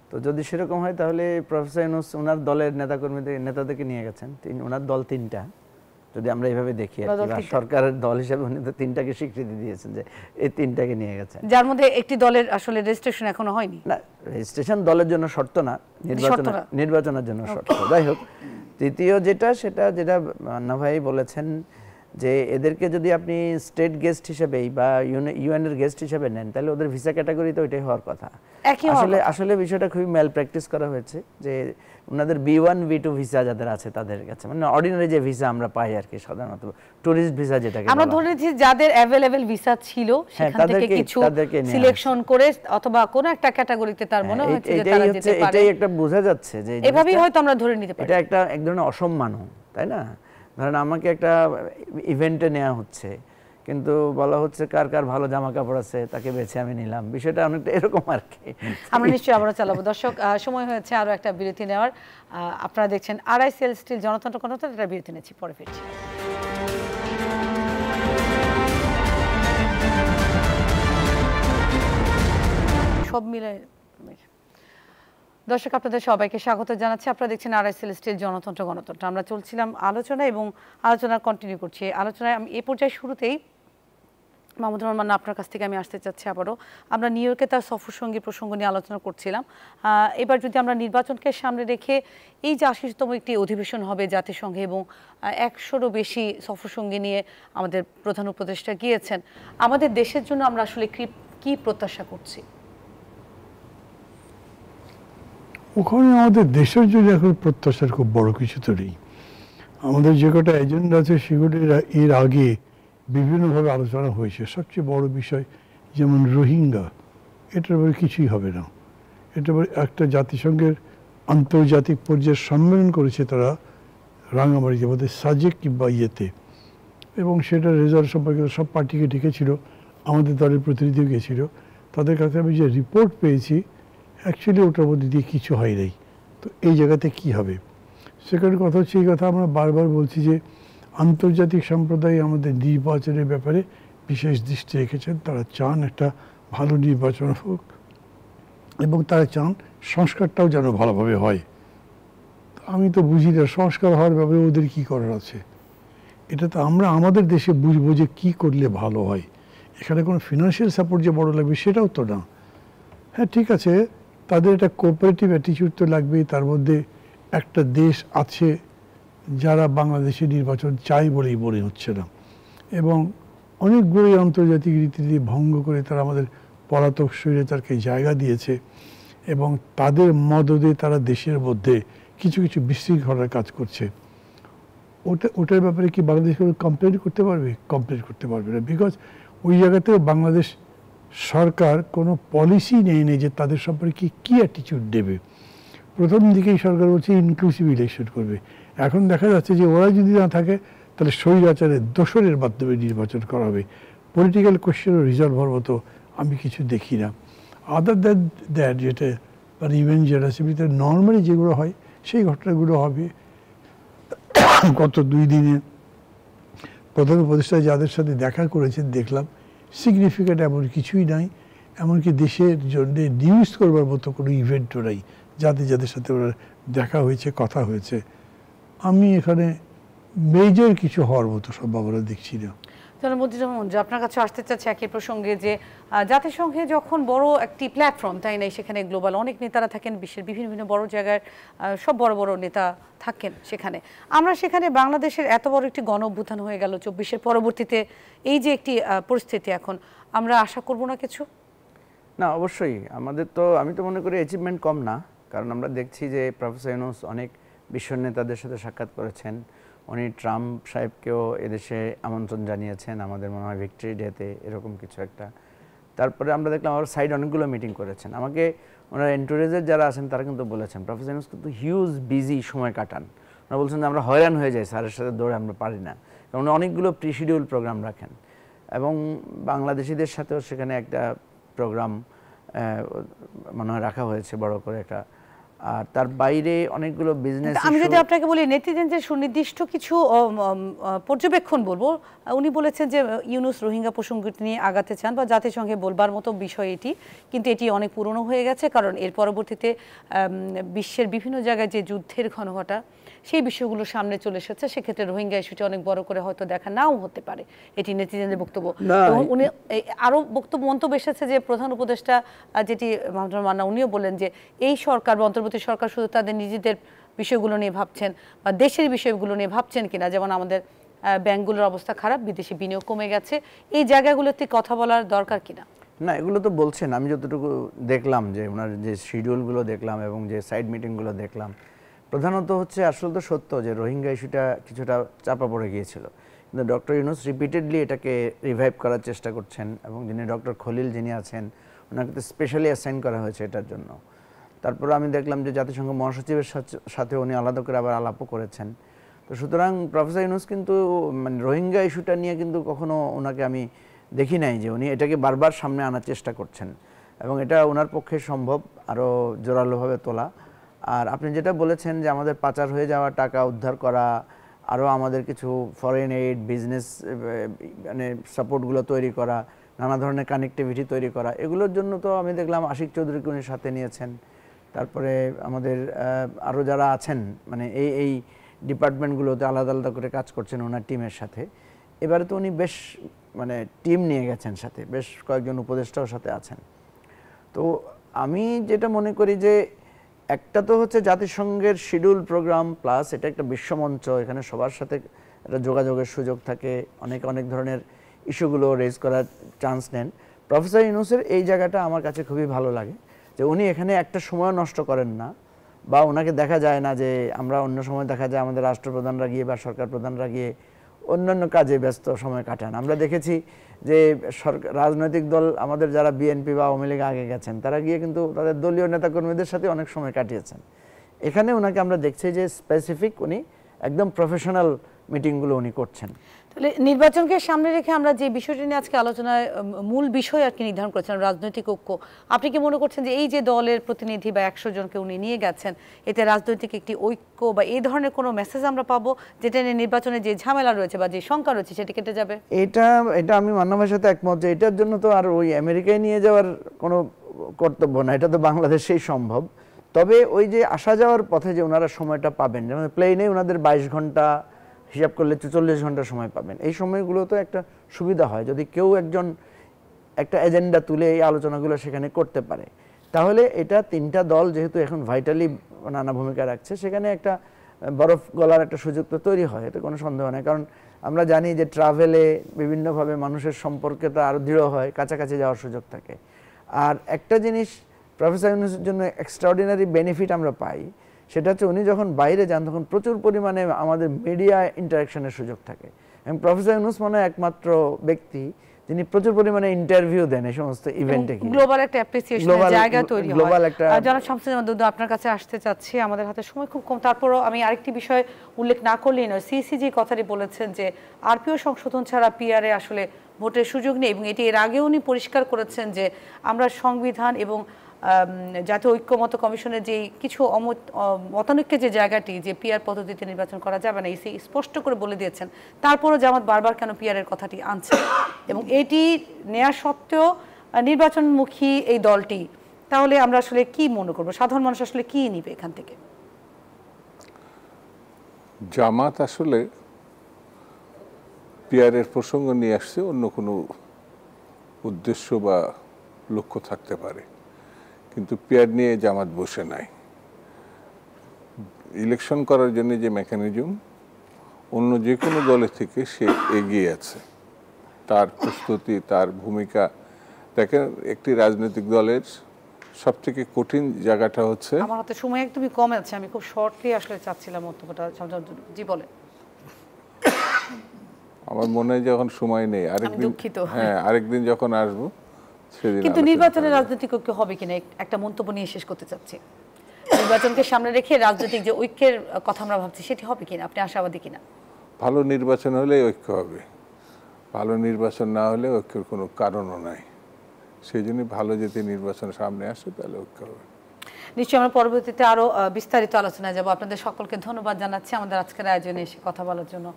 তো যদি সেরকম হয় তাহলে প্রফেসর ইউনূস ওনার দলের নেতাদেরকে নিয়ে গেছেন, ওনার দল 3টা, যদি আমরা এইভাবে দেখি আর কি। বদল বা তিনটা। সরকারের দল হিসেবে উনি তো 3টাকে স্বীকৃতি দিয়েছেন যে এই 3টাকে নিয়ে গেছেন। যার মধ্যে একটি দলের আসলে রেজিস্ট্রেশন এখনো হয়নি। না, রেজিস্ট্রেশন দলের জন্য শর্ত না, শর্ত না। নির্বাচনের জন্য শর্ত। যাই হোক, তৃতীয় যেটা মান্না ভাই বলেছেন যে এদেরকে যদি আপনি স্টেট গেস্ট হিসেবেই বা ইউএন এর গেস্ট হিসেবে নেন, তাহলে ওদের ভিসা ক্যাটাগরিতে ওইটাই হওয়ার কথা। একই হওয়ার আসলে কথা। আসলে বিষয়টা খুবই ম্যাল প্র্যাকটিস করা হয়েছে যে ওনাদের B1 B2 ভিসা যাদের আছে তাদের কাছে, মানে অর্ডিনারি যে ভিসা আমরা পাই আর কি, সাধারণত টুরিস্ট ভিসা যেটাকে আমরা বলা হয়। ধরে নিচ্ছি যাদের অ্যাভেলেবল ভিসা ছিল সেখান থেকে কিছু তাদেরকে নেওয়া সিলেকশন করে অথবা কোন একটা ক্যাটাগরিতে তার মনে হচ্ছে যে তারা যেতে পারে, এটাই একটা বোঝা যাচ্ছে যে এভাবেই জিনিসটা- হয়তো আমরা ধরে নিতে পারি। এটা একটা এক ধরনের অসম্মানও, তাই না? ধরেন আমাকে একটা ইভেন্টে নেওয়া হচ্ছে, কিন্তু বলা হচ্ছে কার কার ভালো জামা কাপড় আছে তাকে বেছে আমি নিলাম, বিষয়টা অনেকটা এরকম আর কি। আমরা নিশ্চয়ই আবারও চালাবো। দর্শক, সময় হয়েছে আরো একটা বিরতি নেওয়ার। আপনারা দেখছেন RICL স্টিল জনতন্ত্র গণতন্ত্র, একটা বিরতি নিচ্ছি, পরে ফিরছি। সব মিলে দর্শক, আপনাদের সবাইকে স্বাগত জানাচ্ছি। আপনারা দেখছেন RICL স্টিল জনতন্ত্র গণতন্ত্র। আমরা চলছিলাম আলোচনা এবং আলোচনা কন্টিনিউ করছি। আলোচনায় আমি এ পর্যায়ে শুরুতেই মাহমুদুর রহমান, আপনার কাছ থেকে আমি আসতে চাচ্ছি আবারও। আমরা নিউ ইয়র্কে তার সফরসঙ্গী প্রসঙ্গ নিয়ে আলোচনা করছিলাম। এবার যদি আমরা নির্বাচনকে সামনে রেখে এই যে 80তম একটি অধিবেশন হবে জাতিসংঘে এবং 100রও বেশি সফরসঙ্গী নিয়ে আমাদের প্রধান উপদেষ্টা গিয়েছেন, আমাদের দেশের জন্য আমরা আসলে কি প্রত্যাশা করছি? ওখানে আমাদের দেশের জন্য এখন প্রত্যাশার খুব বড় কিছু তো নেই। আমাদের যে কটা এজেন্ডা আছে সেগুলি এর আগে বিভিন্নভাবে আলোচনা হয়েছে। সবচেয়ে বড় বিষয় যেমন রোহিঙ্গা, এটার ব্যাপারে কিছুই হবে না। এটা একটা জাতিসংঘের আন্তর্জাতিক পর্যায়ে সম্মেলন করেছে তারা রাঙামাটিতে, বোধহয় সাজেক কিংবা ইয়েতে, এবং সেটা রেজাল্ট সম্পর্কে সব পার্টিকে ডেকেছিল, আমাদের দলের প্রতিনিধিও গিয়েছিল। তাদের কাছে আমি যে রিপোর্ট পেয়েছি, অ্যাকচুয়ালি ওটার মধ্যে দিয়ে কিছু হয় নাই। তো এই জায়গাতে কি হবে? সেকেন্ড কথা হচ্ছে, এই কথা আমরা বারবার বলছি যে আন্তর্জাতিক সম্প্রদায় আমাদের নির্বাচনের ব্যাপারে বিশেষ দৃষ্টি রেখেছেন। তারা চান একটা ভালো নির্বাচন হোক এবং তারা চান সংস্কারটাও যেন ভালোভাবে হয়। আমি তো বুঝি না সংস্কার হওয়ার ব্যাপারে ওদের কী করার আছে। এটা তো আমরা আমাদের দেশে বুঝবো যে কী করলে ভালো হয়। এখানে কোনো ফিনান্সিয়াল সাপোর্ট যে বড় লাগবে সেটাও তো না। হ্যাঁ, ঠিক আছে, তাদের একটা কোঅপারেটিভ অ্যাটিটিউড তো লাগবেই। তার মধ্যে একটা দেশ আছে যারা বাংলাদেশের নির্বাচন চাই বলেই মনে হচ্ছে না, এবং অনেকগুলোই আন্তর্জাতিক রীতিনীতি ভঙ্গ করে তারা আমাদের পলাতক স্বৈরাচারকে জায়গা দিয়েছে, এবং তাদের মদদে তারা দেশের মধ্যে কিছু কিছু বিশৃঙ্খলার কাজ করছে। ওটার ব্যাপারে কি বাংলাদেশ কোনো কমপ্লেন করতে পারবে? কমপ্লেন করতে পারবে না, বিকজ ওই জায়গাতেও বাংলাদেশ সরকার কোনো পলিসি নেই যে তাদের সম্পর্কে কী অ্যাটিটিউড দেবে। প্রথম দিকেই সরকার বলছে ইনক্লুসিভ ইলেকশন করবে। এখন দেখা যাচ্ছে যে ওরা যদি না থাকে তাহলে স্বৈরাচারের দোসরের মাধ্যমে নির্বাচন করা হবে। পলিটিক্যাল কোয়েশ্চেনও রিজলভ হওয়ার মতো আমি কিছু দেখি না। আদার দ্যান দ্যাট, যেটা মানে ইভেন জেনারেসিবিতে নর্মালি যেগুলো হয় সেই ঘটনাগুলো হবে। গত 2 দিনে প্রধান উপদেষ্টা যাদের সাথে দেখা করেছেন দেখলাম সিগনিফিক্যান্ট এমন কিছুই নাই। এমনকি দেশের জন্য নিউজ করবার মতো কোনো ইভেন্টও নাই যাদের সাথে ওরা দেখা হয়েছে, কথা হয়েছে। আমি এখানে মেজর কিছু হওয়ার মতো সম্ভাবনা দেখছি না। জনাব মতিউর রহমান, আপনার কাছে আসতে চাচ্ছে একই প্রসঙ্গে যে জাতিসংঘে যখন বড় একটি প্ল্যাটফর্ম, তাই না, সেখানে গ্লোবাল অনেক নেতারা থাকেন, বিশ্বের বিভিন্ন বিভিন্ন বড় জায়গার সব বড় বড় নেতা থাকেন সেখানে। আমরা সেখানে বাংলাদেশের এত বড় একটি গণ অভ্যুত্থান হয়ে গেল 24-এর পরবর্তীতে, এই যে একটি পরিস্থিতি, এখন আমরা আশা করব না কিছু? না, অবশ্যই আমাদের তো, আমি তো মনে করি অ্যাচিভমেন্ট কম না, কারণ আমরা দেখছি যে প্রফেসর ইউনূস অনেক বিশ্ব নেতাদের সাথে সাক্ষাৎ করেছেন। উনি ট্রাম্প সাহেবকেও এদেশে আমন্ত্রণ জানিয়েছেন, আমাদের মনে হয় ভিক্টরি ডেতে এরকম কিছু একটা। তারপরে আমরা দেখলাম আবার সাইড অনেকগুলো মিটিং করেছেন। আমাকে ওনার এন্টুরেজের যারা আছেন তারা কিন্তু বলেছেন প্রফেসর ইউনূস কিন্তু হিউজ বিজি সময় কাটান। ওনারা বলছেন যে আমরা হয়রান হয়ে যাই, স্যারের সাথে দৌড়ে আমরা পারি না, কারণ অনেকগুলো প্রিশিডিউল প্রোগ্রাম রাখেন, এবং বাংলাদেশিদের সাথেও সেখানে একটা প্রোগ্রাম মনে হয় রাখা হয়েছে বড় করে একটা। আর তার বাইরে অনেকগুলো বিজনেস। আমি যদি আপনাকে বলি নেটিজেনদের সুনির্দিষ্ট কিছু পর্যবেক্ষণ বলবো, উনি বলেছেন যে ইউনূস রোহিঙ্গা প্রসঙ্গটি নিয়ে আগাতে চান বা জাতিসংঘে বলবার মতো বিষয় এটি, কিন্তু এটি অনেক পুরনো হয়ে গেছে, কারণ এর পরবর্তীতে বিশ্বের বিভিন্ন জায়গায় যে যুদ্ধের ঘনঘটা সেই বিষয়গুলো সামনে চলে এসেছে। সেক্ষেত্রে রোহিঙ্গা ইস্যুটি অনেক বড় করে হয়তো দেখা নাও হতে পারে, এটি নেটিজেনদের বক্তব্য। এবং উনি আরও মন্তব্য এসেছে যে প্রধান উপদেষ্টা যেটি মাহমুদুর মান্না উনিও বললেন যে এই সরকার বা অন্তর্বর্তী সরকার শুধু তাদের নিজেদের বিষয়গুলো নিয়ে ভাবছেন বা দেশের বিষয়গুলো নিয়ে ভাবছেন কিনা, যেমন আমাদের ব্যাংকগুলোর অবস্থা খারাপ, বিদেশি বিনিয়োগ কমে গেছে, এই জায়গাগুলোতে কথা বলার দরকার কিনা? না, এগুলো তো বলছেন। আমি যতটুকু দেখলাম যে ওনার যে শিডিউলগুলো দেখলাম এবং যে সাইড মিটিংগুলো দেখলাম, প্রধানত হচ্ছে আসলে তো সত্য যে রোহিঙ্গা ইস্যুটা কিছুটা চাপা পড়ে গিয়েছিল, কিন্তু ডক্টর ইউনূস রিপিটেডলি এটাকে রিভাইভ করার চেষ্টা করছেন এবং যিনি ডক্টর খলিল যিনি আছেন ওনাকে তো স্পেশালি অ্যাসাইন করা হয়েছে এটার জন্য। তারপরে আমি দেখলাম যে জাতিসংঘ মহাসচিবের সাথে উনি আলাদা করে আবার আলাপও করেছেন। তো সুতরাং প্রফেসর ইউনূস কিন্তু মানে রোহিঙ্গা ইস্যুটা নিয়ে কিন্তু কখনো ওনাকে আমি দেখি নাই যে উনি এটাকে বারবার সামনে আনার চেষ্টা করছেন এবং এটা ওনার পক্ষে সম্ভব আরও জোরালোভাবে তোলা। আর আপনি যেটা বলেছেন যে আমাদের পাচার হয়ে যাওয়া টাকা উদ্ধার করা, আরও আমাদের কিছু ফরেন এইড বিজনেস মানে সাপোর্টগুলো তৈরি করা, নানা ধরনের কানেক্টিভিটি তৈরি করা, এগুলোর জন্য তো আমি দেখলাম আশিক চৌধুরীকে উনি সাথে নিয়েছেন। তারপরে আমাদের আরও যারা আছেন মানে এই ডিপার্টমেন্টগুলোতে আলাদা আলাদা করে কাজ করছেন ওনার টিমের সাথে। এবারে তো উনি বেশ মানে টিম নিয়ে গেছেন সাথে, বেশ কয়েকজন উপদেষ্টাও সাথে আছেন। তো আমি যেটা মনে করি যে একটা তো হচ্ছে জাতিসংঘের শিডিউল প্রোগ্রাম প্লাস এটা একটা বিশ্বমঞ্চ, এখানে সবার সাথে একটা যোগাযোগের সুযোগ থাকে, অনেক ধরনের ইস্যুগুলো রেজ করার চান্স নেন। প্রফেসর ইউনূসের এই জায়গাটা আমার কাছে খুবই ভালো লাগে যে উনি এখানে একটা সময় নষ্ট করেন না, বা ওনাকে দেখা যায় না যে আমরা অন্য সময় দেখা যায় আমাদের রাষ্ট্রপ্রধানরা গিয়ে বা সরকার প্রধানরা গিয়ে অন্যান্য কাজে ব্যস্ত সময় কাটান। আমরা দেখেছি যে রাজনৈতিক দল আমাদের যারা বিএনপি বা আওয়ামী লীগ আগে গেছেন তারা গিয়ে কিন্তু তাদের দলীয় নেতাকর্মীদের সাথে অনেক সময় কাটিয়েছেন। এখানে ওনাকে আমরা দেখছি যে স্পেসিফিক উনি একদম প্রফেশনাল মিটিংগুলো উনি করছেন। তাহলে নির্বাচনকে সামনে রেখে আমরা যে বিষয়টি নিয়ে আজকে আলোচনায় মূল বিষয় আর কি নির্ধারণ করেছেন রাজনৈতিক ঐক্য, আপনি কি মনে করছেন যে এই যে দলের প্রতিনিধি বা 100 জনকে উনি নিয়ে গেছেন এতে রাজনৈতিক একটি ঐক্য বা এই ধরনের কোনো মেসেজ আমরা পাবো যেটা নিয়ে নির্বাচনে যে ঝামেলা রয়েছে বা যে শঙ্কা রয়েছে সেটা কেটে যাবে? এটা আমি মান্না ভাইয়ের সাথে একমত যে এটার জন্য তো আর ওই আমেরিকায় নিয়ে যাওয়ার কোনো কর্তব্য না, এটা তো বাংলাদেশেই সম্ভব। তবে ওই যে আসা যাওয়ার পথে যে ওনারা সময়টা পাবেন, যেমন প্লেনে ওনাদের 22 ঘন্টা হিসাব করলে 44 ঘন্টা সময় পাবেন, এই সময়গুলো তো একটা সুবিধা হয় যদি কেউ একজন একটা এজেন্ডা তুলে এই আলোচনাগুলো সেখানে করতে পারে। তাহলে এটা তিনটা দল যেহেতু এখন ভাইটালি নানা ভূমিকা রাখছে, সেখানে একটা বরফ গলার একটা সুযোগ তো তৈরি হয়, এতে কোনো সন্দেহ নেই। কারণ আমরা জানি যে ট্রাভেলে বিভিন্নভাবে মানুষের সম্পর্কটা আরও দৃঢ় হয়, কাছাকাছি যাওয়ার সুযোগ থাকে। আর একটা জিনিস প্রফেসর ইউনূসের জন্য এক্সট্রাঅর্ডিনারি বেনিফিট আমরা পাই, সেটা হচ্ছে উনি যখন বাইরে যান তখন প্রচুর পরিমাণে আমাদের মিডিয়া ইন্টারাকশনের সুযোগ থাকে। এবং প্রফেসর ইউনূস মনে হয় একমাত্র ব্যক্তি যিনি প্রচুর পরিমাণে ইন্টারভিউ দেন এই সমস্ত ইভেন্টে, গ্লোবাল একটা অ্যাপ্রিসিয়েশনের জায়গা তৈরি হয়। জনাব শামসুজ্জামান দুদু, আপনার কাছে আসতে চাচ্ছি, আমাদের হাতে সময় খুব কম, তারপরও আমি আরেকটি বিষয় উল্লেখ না করলেই নয়। সিসি যে কথাটি বলেছেন যে আরপিও সংশোধন ছাড়া পিআরে আসলে ভোটের সুযোগ নেই, এবং এটি এর আগেও উনি পরিষ্কার করেছেন যে আমরা সংবিধান এবং জাতীয় ঐক্যমত কমিশনের যে কিছু মতানৈক্যের যে জায়গাটি যে পিআর পদ্ধতিতে নির্বাচন করা যাবে না, এই স্পষ্ট করে বলে দিয়েছেন। তারপরও জামাত বারবার কেন পিআরের কথাটি আনছে, এবং এটি নেওয়া সত্ত্বেও নির্বাচনমুখী এই দলটি, তাহলে আমরা আসলে কি মনে করব, সাধারণ মানুষ আসলে কি নিবে এখান থেকে? জামাত আসলে পিআরের প্রসঙ্গ নিয়ে আসছে, অন্য কোনো উদ্দেশ্য বা লক্ষ্য থাকতে পারে, কিন্তু পিআর নিয়ে জামাত বসে নাই। ইলেকশন করার জন্য যে মেকানিজম অন্য যে কোনো দলের থেকে সে এগিয়ে আছে, তার প্রস্তুতি, তার ভূমিকা। দেখেন, একটি রাজনৈতিক দলের সব থেকে কঠিন জায়গাটা হচ্ছে, আমার হাতে সময় একদমই কম আছে, আমি খুব শর্টলি আসলে চাচ্ছিলাম মন্তব্যটা। জি বলেন। আমার মনে হয় যখন সময় নেই, আরেকদিন, হ্যাঁ আরেকদিন যখন আসবো সেদিন। কিন্তু নির্বাচনের রাজনৈতিক ঐক্য হবে কিনা একটা মন্তব্য নিয়ে শেষ করতে চাচ্ছি। নির্বাচনকে সামনে রেখে রাজনৈতিক যে ঐক্যের কথা আমরা ভাবছি সেটি হবে কিনা, আপনি আশাবাদী কিনা? ভালো নির্বাচন হলে ঐক্য হবে, ভালো নির্বাচন না হলে ঐক্যের কোনো কারণও নাই। সেই জন্য ভালো যদি নির্বাচন সামনে আসে তাহলে ঐক্য হবে। নিশ্চয়ই আমরা পরবর্তীতে আরো বিস্তারিত আলোচনায় যাব। আপনাদের সকলকে ধন্যবাদ জানাচ্ছি আমাদের আজকের আয়োজনে এসে কথা বলার জন্য।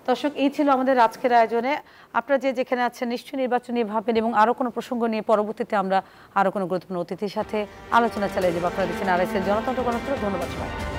দর্শক, এই ছিল আমাদের আজকের আয়োজনে। আপনারা যে যেখানে আছেন নিশ্চয়ই নির্বাচন নিয়ে ভাববেন, এবং আরো কোনো প্রসঙ্গ নিয়ে পরবর্তীতে আমরা আরো কোনো গুরুত্বপূর্ণ অতিথির সাথে আলোচনা চালিয়ে যাবো। আপনারা দেখছেন আরএসএল জনতন্ত্র গণতন্ত্র। ধন্যবাদ সবাই।